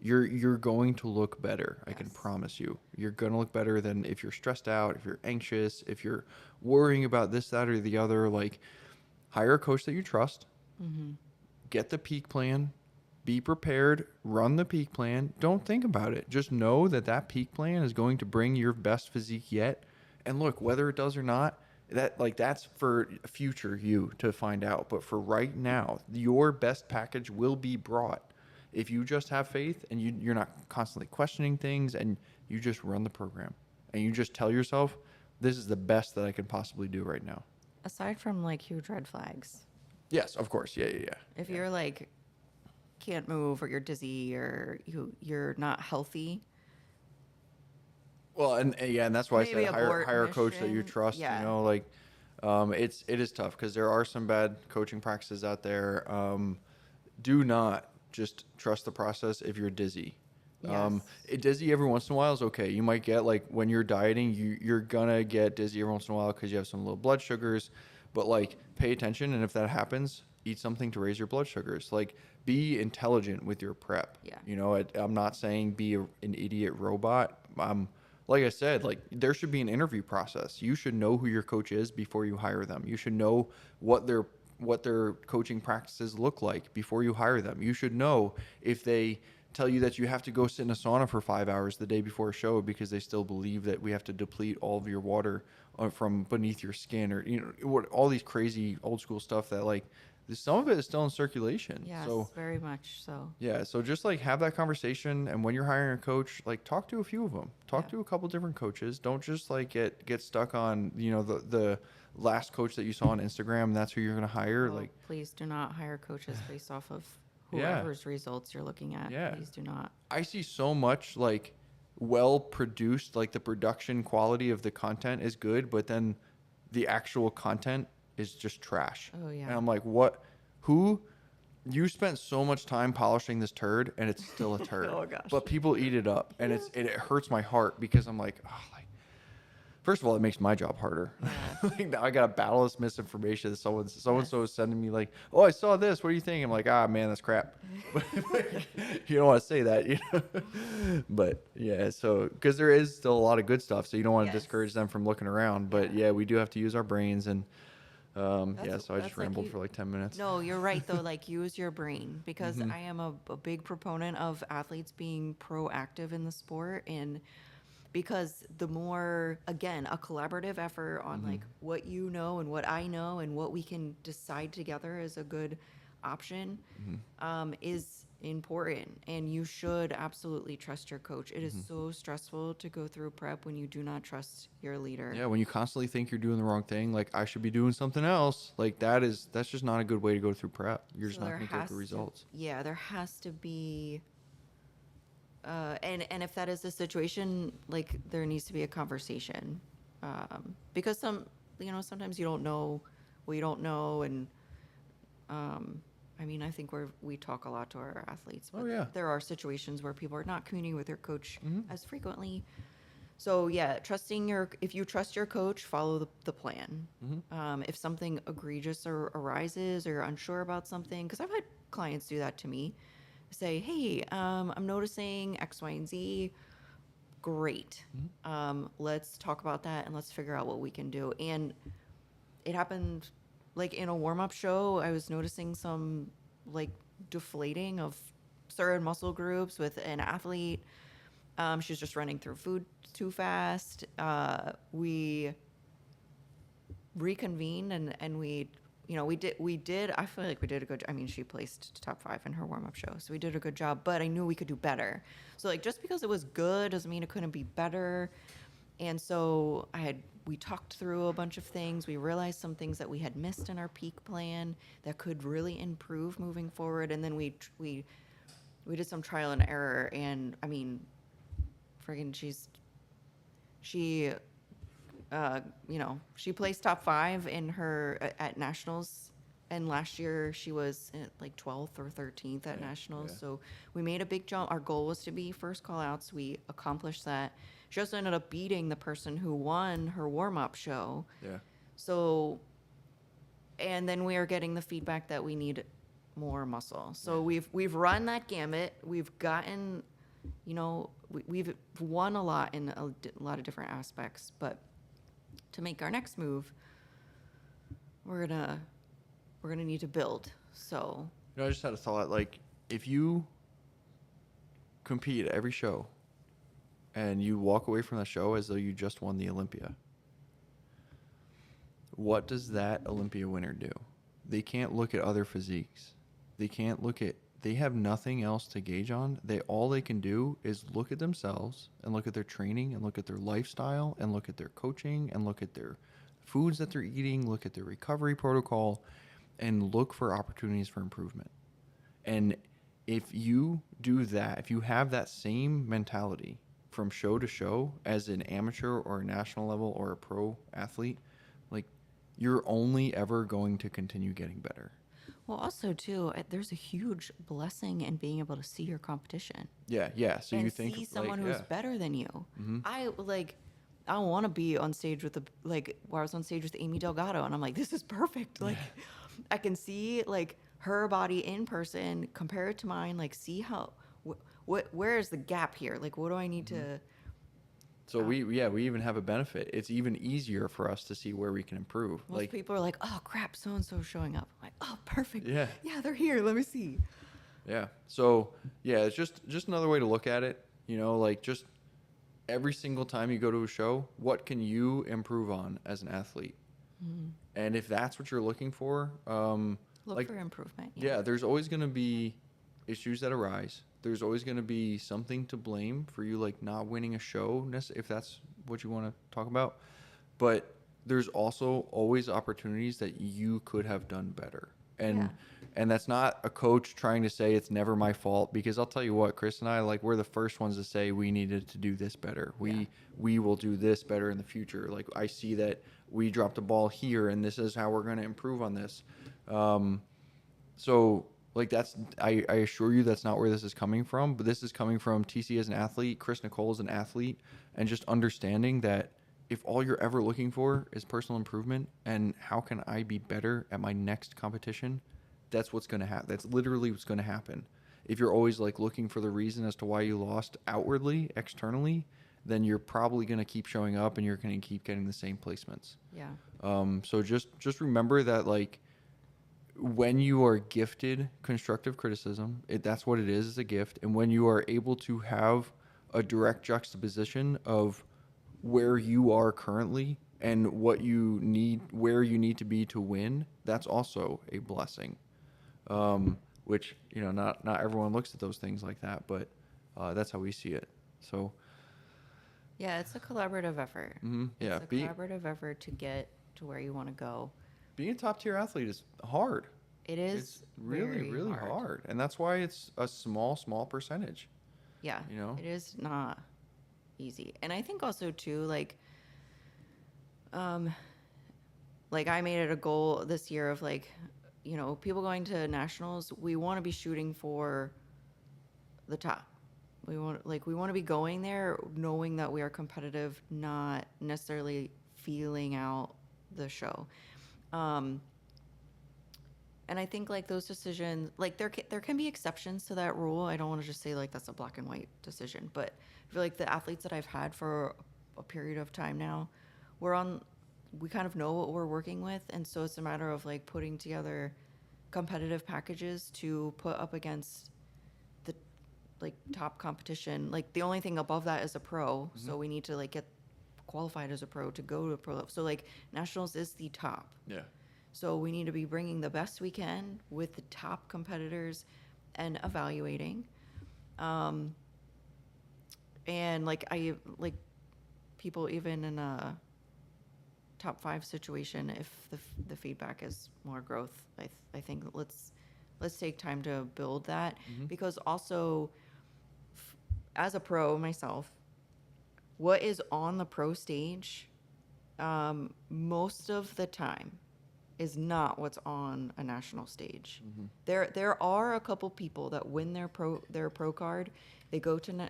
you're going to look better. I can Yes. promise you. You're going to look better than if you're stressed out, if you're anxious, if you're worrying about this, that, or the other. Like, hire a coach that you trust. Mm-hmm. Get the peak plan. Be prepared. Run the peak plan. Don't think about it. Just know that that peak plan is going to bring your best physique yet. And look, whether it does or not, that's for future you to find out. But for right now, your best package will be brought if you just have faith and you're not constantly questioning things, and you just run the program and you just tell yourself, this is the best that I can possibly do right now. Aside from like huge red flags, Yes, of course. Yeah. if you're like can't move or you're dizzy or you're not healthy, Well, and yeah, and that's why I maybe said abort hire a coach that you mission. trust. You Yeah. know, like it is tough because there are some bad coaching practices out there. Do not just trust the process if you're dizzy. Yes. Dizzy every once in a while is okay. You might get, like, when you're dieting, you're gonna get dizzy every once in a while because you have some low blood sugars. But like, pay attention, and if that happens, eat something to raise your blood sugars. Like, be intelligent with your prep. Yeah. You know, I'm not saying be an idiot robot. Like I said, like, there should be an interview process. You should know who your coach is before you hire them. You should know what their coaching practices look like before you hire them. You should know if they tell you that you have to go sit in a sauna for 5 hours the day before a show because they still believe that we have to deplete all of your water from beneath your skin, or all these crazy old school stuff that, like, some of it is still in circulation. Yes, So very much so. yeah, so just like have that conversation, and when you're hiring a coach, like, talk to a few of them. Talk Yeah. to a couple different coaches. Don't just like get stuck on, the last coach that you saw on Instagram, and that's who you're going to hire. Oh, Like, please do not hire coaches based off of Yeah. whoever's results you're looking at. Yeah. Please do not. I see so much, like, well produced, like the production quality of the content is good, but then the actual content is just trash. Oh, yeah. And I'm like, what? Who? You spent so much time polishing this turd, and it's still a turd. Oh, gosh. But people eat it up, and it hurts my heart because I'm like, oh, like, first of all, it makes my job harder. Like, now I got to battle this misinformation that so and so is sending me, like, oh, I saw this. What do you think? I'm like, ah, man, that's crap. You don't want to say that, But yeah, so because there is still a lot of good stuff, so you don't want to Yes. discourage them from looking around. But yeah, we do have to use our brains, and so I that's just like rambled you- for like 10 minutes. No, you're right though. Like, use your brain, because Mm-hmm. I am a big proponent of athletes being proactive in the sport, and because the more, again, a collaborative effort on Mm-hmm. like what you know and what I know and what we can decide together is a good option, Mm-hmm. is important, and you should absolutely trust your coach. It is so stressful to go through prep when you do not trust your leader. Yeah, when you constantly think you're doing the wrong thing, like, I should be doing something else, like, that's just not a good way to go through prep. You're just So not there going to get has the to- results. Yeah, there has to be, and if that is the situation, like, there needs to be a conversation, because sometimes you don't know what you don't know, and I mean, I think we talk a lot to our athletes, but Oh, yeah. there are situations where people are not communicating with their coach Mhm. as frequently. So yeah, if you trust your coach, follow the plan. Mhm. If something egregious arises, or you're unsure about something, because I've had clients do that to me, say, hey, I'm noticing X, Y, and Z. Great. Let's talk about that and let's figure out what we can do. And it happened like in a warm-up show. I was noticing some like deflating of certain muscle groups with an athlete. She was just running through food too fast. We reconvened, and we did. I feel like we did a good. I mean, she placed top 5 in her warm up show, so we did a good job. But I knew we could do better. So like, just because it was good doesn't mean it couldn't be better. And so we talked through a bunch of things. We realized some things that we had missed in our peak plan that could really improve moving forward. And then we did some trial and error. And I mean, friggin' she placed top 5 in her at nationals, and last year she was at like 12th or 13th at nationals. yeah. So we made a big jump. Our goal was to be first call outs. We accomplished that. She also ended up beating the person who won her warm-up show. Yeah. So, and then we are getting the feedback that we need more muscle. So we've run that gamut. We've gotten you know, we've won a lot in a lot of different aspects, but to make our next move, we're gonna need to build. So I just had a thought. Like, if you compete at every show and you walk away from the show as though you just won the Olympia, what does that Olympia winner do? They can't look at other physiques. They can't look at. They have nothing else to gauge on. All they can do is look at themselves and look at their training and look at their lifestyle and look at their coaching and look at their foods that they're eating, look at their recovery protocol, and look for opportunities for improvement. And if you do that, if you have that same mentality from show to show as an amateur or a national level or a pro athlete, like, you're only ever going to continue getting better. well, also too, there's a huge blessing in being able to see your competition. Yeah, yeah. So And you think see someone like, who's yeah. better than you. Mm-hmm. I don't want to be on stage with where I was on stage with Amy Delgado, and I'm like, this is perfect. Like, I can see like her body in person, compare it to mine, like see how where is the gap here? Like, what do I need to? So we even have a benefit. It's even easier for us to see where we can improve. Most Like, people are like, oh crap, so and so showing up. I'm like, oh perfect. Yeah. Yeah, they're here. Let me see. yeah. So yeah, it's just another way to look at it. You know, like, just every single time you go to a show, what can you improve on as an athlete? And if that's what you're looking for, Look like, for improvement. yeah, there's always going to be issues that arise. There's always going to be something to blame for you, like, not winning a show, if that's what you want to talk about. But there's also always opportunities that you could have done better. And and that's not a coach trying to say it's never my fault, because I'll tell you what, Chris and I, like, we're the first ones to say we needed to do this better. We will do this better in the future. Like, I see that we dropped a ball here, and this is how we're going to improve on this. So, like, I assure you that's not where this is coming from, but this is coming from TC as an athlete, Chris Nicole as an athlete, and just understanding that if all you're ever looking for is personal improvement and how can I be better at my next competition, that's what's going to happen. That's literally what's going to happen. If you're always, like, looking for the reason as to why you lost outwardly, externally, then you're probably going to keep showing up and you're going to keep getting the same placements. Yeah. So just remember that, like, when you are gifted constructive criticism, that's what it is. It's a gift. And when you are able to have a direct juxtaposition of where you are currently and what you need, where you need to be to win, that's also a blessing. Which, you know, not everyone looks at those things like that, but that's how we see it. So Yeah, it's a collaborative effort. yeah, It's a collaborative effort to get to where you want to go. being a top tier athlete is hard. It is It's really, very really hard. And that's why it's a small percentage. Yeah, You know? it is not easy. And I think also too, like I made it a goal this year of, like, you know, people going to nationals, we want to be shooting for the top. We want to be going there knowing that we are competitive, not necessarily feeling out the show. And I think, like, those decisions, like, there can be exceptions to that rule. I don't want to just say, like, that's a black and white decision, but I feel like the athletes that I've had for a period of time now, we kind of know what we're working with, and so it's a matter of, like, putting together competitive packages to put up against the, like, top competition. Like, the only thing above that is a pro, so we need to, like, get qualified as a pro to go to a pro level. So, like, nationals is the top. Yeah. So we need to be bringing the best we can with the top competitors and evaluating. And like people even in a top 5 situation, if the feedback is more growth, I think let's take time to build that, because also as a pro myself, what is on the pro stage most of the time is not what's on a national stage. There are a couple people that win their pro card, they go to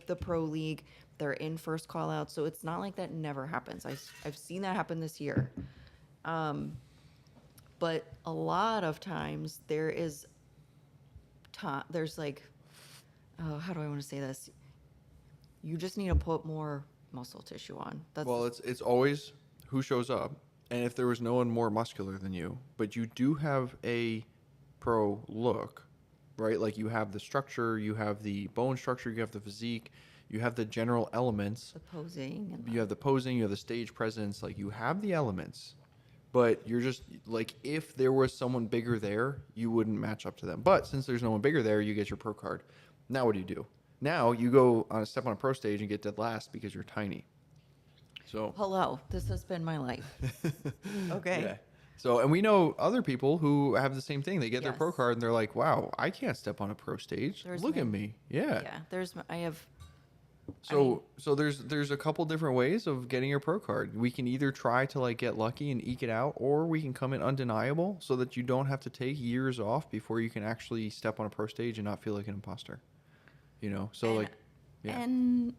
the pro league, they're in first call out, so it's not like that never happens. I've seen that happen this year. But a lot of times there's like, oh, how do I want to say this? you just need to put more muscle tissue on. That's Well, it's always who shows up, and if there was no one more muscular than you, but you do have a pro look, right? Like you have the structure, you have the bone structure, you have the physique, you have the general elements, the posing and you have the posing, you have the stage presence, like you have the elements. But you're just like if there was someone bigger there, you wouldn't match up to them. But since there's no one bigger there, you get your pro card. Now what do? Now you go on a step on a pro stage and get dead last because you're tiny. So hello, this has been my life. Okay. yeah. So and we know other people who have the same thing. They get their pro Yes. card and they're like, "Wow, I can't step on a pro stage. There's Look at many. me." Yeah. Yeah, I have. So there's a couple different ways of getting your pro card. We can either try to like get lucky and eke it out, or we can come in undeniable so that you don't have to take years off before you can actually step on a pro stage and not feel like an imposter. You know. So And, like, yeah, and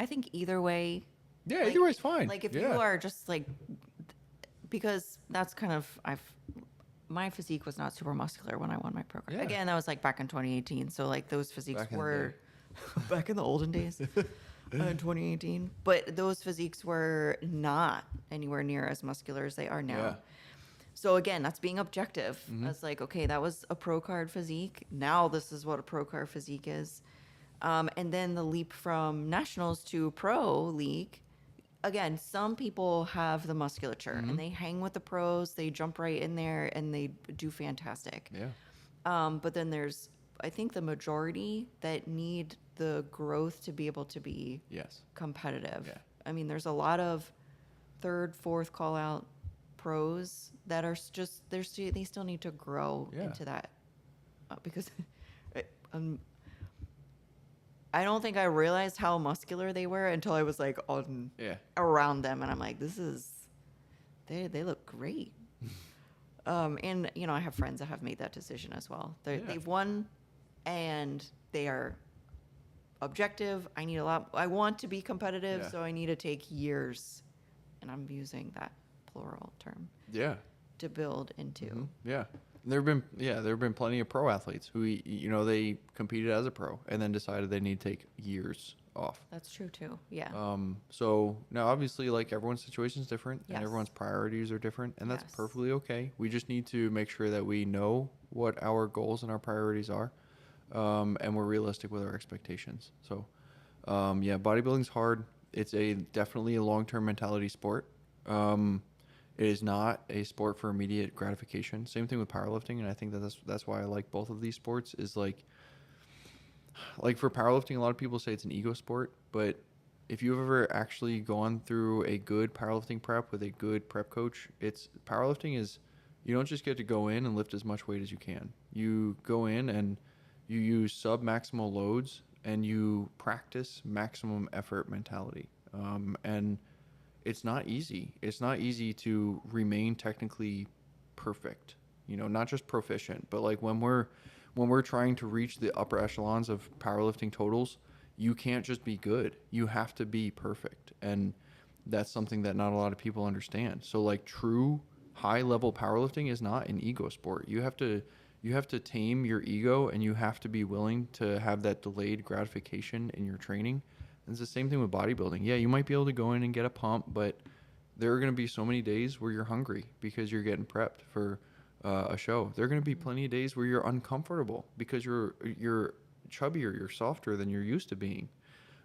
I think either way. yeah. Like, Either way's fine. Like if yeah. you are just like, because that's kind of my physique was not super muscular when I won my pro card. Yeah. Again, that was like back in 2018. So like those physiques Back in the were back in the olden days, in 2018. But those physiques were not anywhere near as muscular as they are now. Yeah. So again, that's being objective. Mm-hmm. That's like, okay, that was a pro card physique. Now this is what a pro card physique is. And then the leap from nationals to pro league. Again, some people have the musculature Mm-hmm. and they hang with the pros. They jump right in there and they do fantastic. Yeah. But then there's, I think, the majority that need the growth to be able to be Yes. competitive. Yeah. I mean, there's a lot of third, fourth call out pros that are just they still need to grow Yeah. into that because um, I don't think I realized how muscular they were until I was like on Yeah. around them, and I'm like, they look great. And you know, I have friends that have made that decision as well. Yeah. They've won, and they are objective. I want to be competitive, Yeah. so I need to take years, and I'm using that plural term Yeah. to build into. Mhm. Yeah. There have been plenty of pro athletes who they competed as a pro and then decided they need to take years off. That's true too. Yeah. So now obviously like everyone's situation is different and Yes. everyone's priorities are different and that's Yes. perfectly okay. We just need to make sure that we know what our goals and our priorities are, and we're realistic with our expectations. So, yeah, bodybuilding's hard. It's definitely a long-term mentality sport. It is not a sport for immediate gratification. Same thing with powerlifting, and I think that's why I like both of these sports. Is like for powerlifting, a lot of people say it's an ego sport, but if you've ever actually gone through a good powerlifting prep with a good prep coach, powerlifting is you don't just get to go in and lift as much weight as you can. You go in and you use sub-maximal loads and you practice maximum effort mentality, and it's not easy. It's not easy to remain technically perfect, not just proficient, but like when we're trying to reach the upper echelons of powerlifting totals, you can't just be good. You have to be perfect. And that's something that not a lot of people understand. So like true high level powerlifting is not an ego sport. You have to tame your ego and you have to be willing to have that delayed gratification in your training. It's the same thing with bodybuilding. Yeah, you might be able to go in and get a pump, but there are going to be so many days where you're hungry because you're getting prepped for a show. There are going to be plenty of days where you're uncomfortable because you're chubbier, you're softer than you're used to being.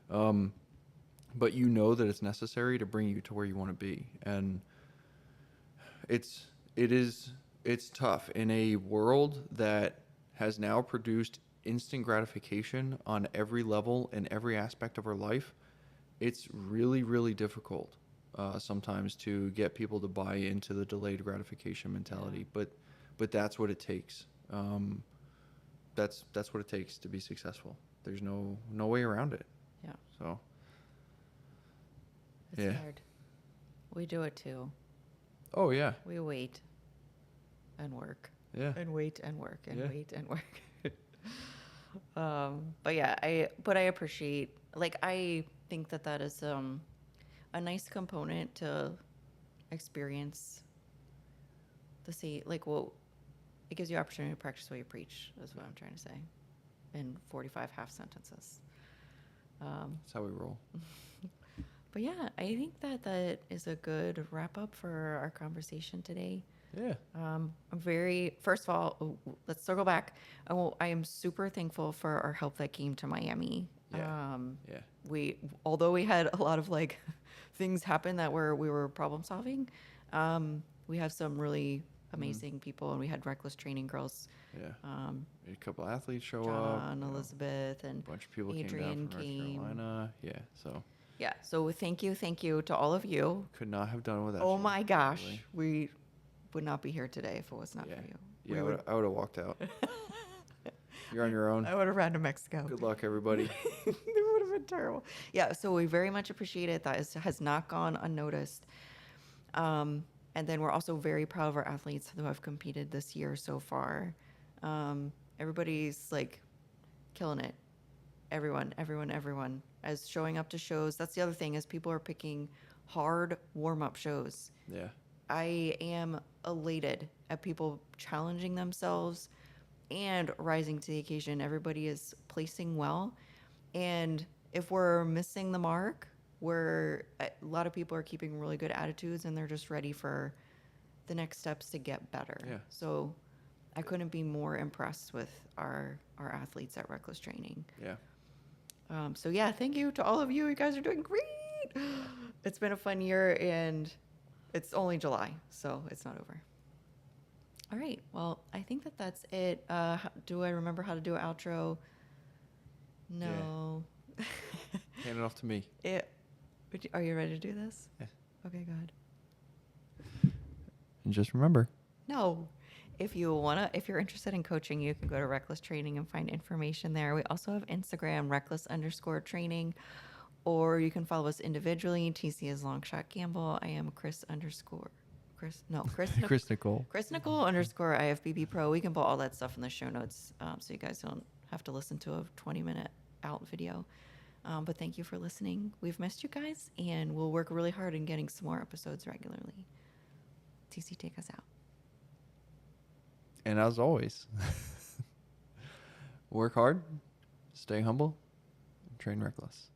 But you know that it's necessary to bring you to where you want to be. And it's tough in a world that has now produced instant gratification on every level and every aspect of our life. It's really, really difficult sometimes to get people to buy into the delayed gratification mentality. But that's what it takes. That's what it takes to be successful. There's no way around it. Yeah. So It's yeah. hard. We do it too. Oh yeah. We wait and work. Yeah. And wait and work and Yeah. wait and work. But yeah, I appreciate, like, I think that is a nice component to experience it gives you opportunity to practice what you preach, is what I'm trying to say, in 45 half sentences. That's how we roll. But yeah, I think that is a good wrap up for our conversation today. Yeah. I'm very, first of all, let's circle back. I am super thankful for our help that came to Miami. Yeah. Yeah. Although we had a lot of like things happen that we were problem solving, we have some really amazing people, and we had reckless training girls. Yeah. Um, We had a couple athletes show up. John, Elizabeth, and A bunch of people Adrian came down from North Carolina. Yeah. So Yeah, so thank you to all of you. could not have done without you. Oh my gosh, Really. we would not be here today if it was not Yeah. for you. Yeah. I would have walked out. You're on your own. I would have ran to Mexico. Good luck, everybody. It would have been terrible. Yeah, so we very much appreciate it. Has not gone unnoticed. And then we're also very proud of our athletes who have competed this year so far. Everybody's like killing it. Everyone as showing up to shows. That's the other thing, is people are picking hard warm-up shows. Yeah. I am elated at people challenging themselves and rising to the occasion. Everybody is placing well. And if we're missing the mark, a lot of people are keeping really good attitudes, and they're just ready for the next steps to get better. Yeah. So I couldn't be more impressed with our athletes at Reckless Training. Yeah. So yeah, thank you to all of you. You guys are doing great. It's been a fun year, and it's only July, so it's not over. All right. Well, I think that's it. Do I remember how to do an outro? No. Yeah. Hand it off to me. Are you ready to do this? Yeah. Okay, go ahead. And just remember. No. If you're interested in coaching, you can go to Reckless Training and find information there. We also have Instagram, reckless_training, or you can follow us individually. TC is Longshot Gamble. I am Chris Nicole. Chris Nicole _ IFBB Pro. We can put all that stuff in the show notes, so you guys don't have to listen to a 20-minute out video. But thank you for listening. We've missed you guys, and we'll work really hard in getting some more episodes regularly. TC, take us out. And as always, work hard, stay humble, and train reckless.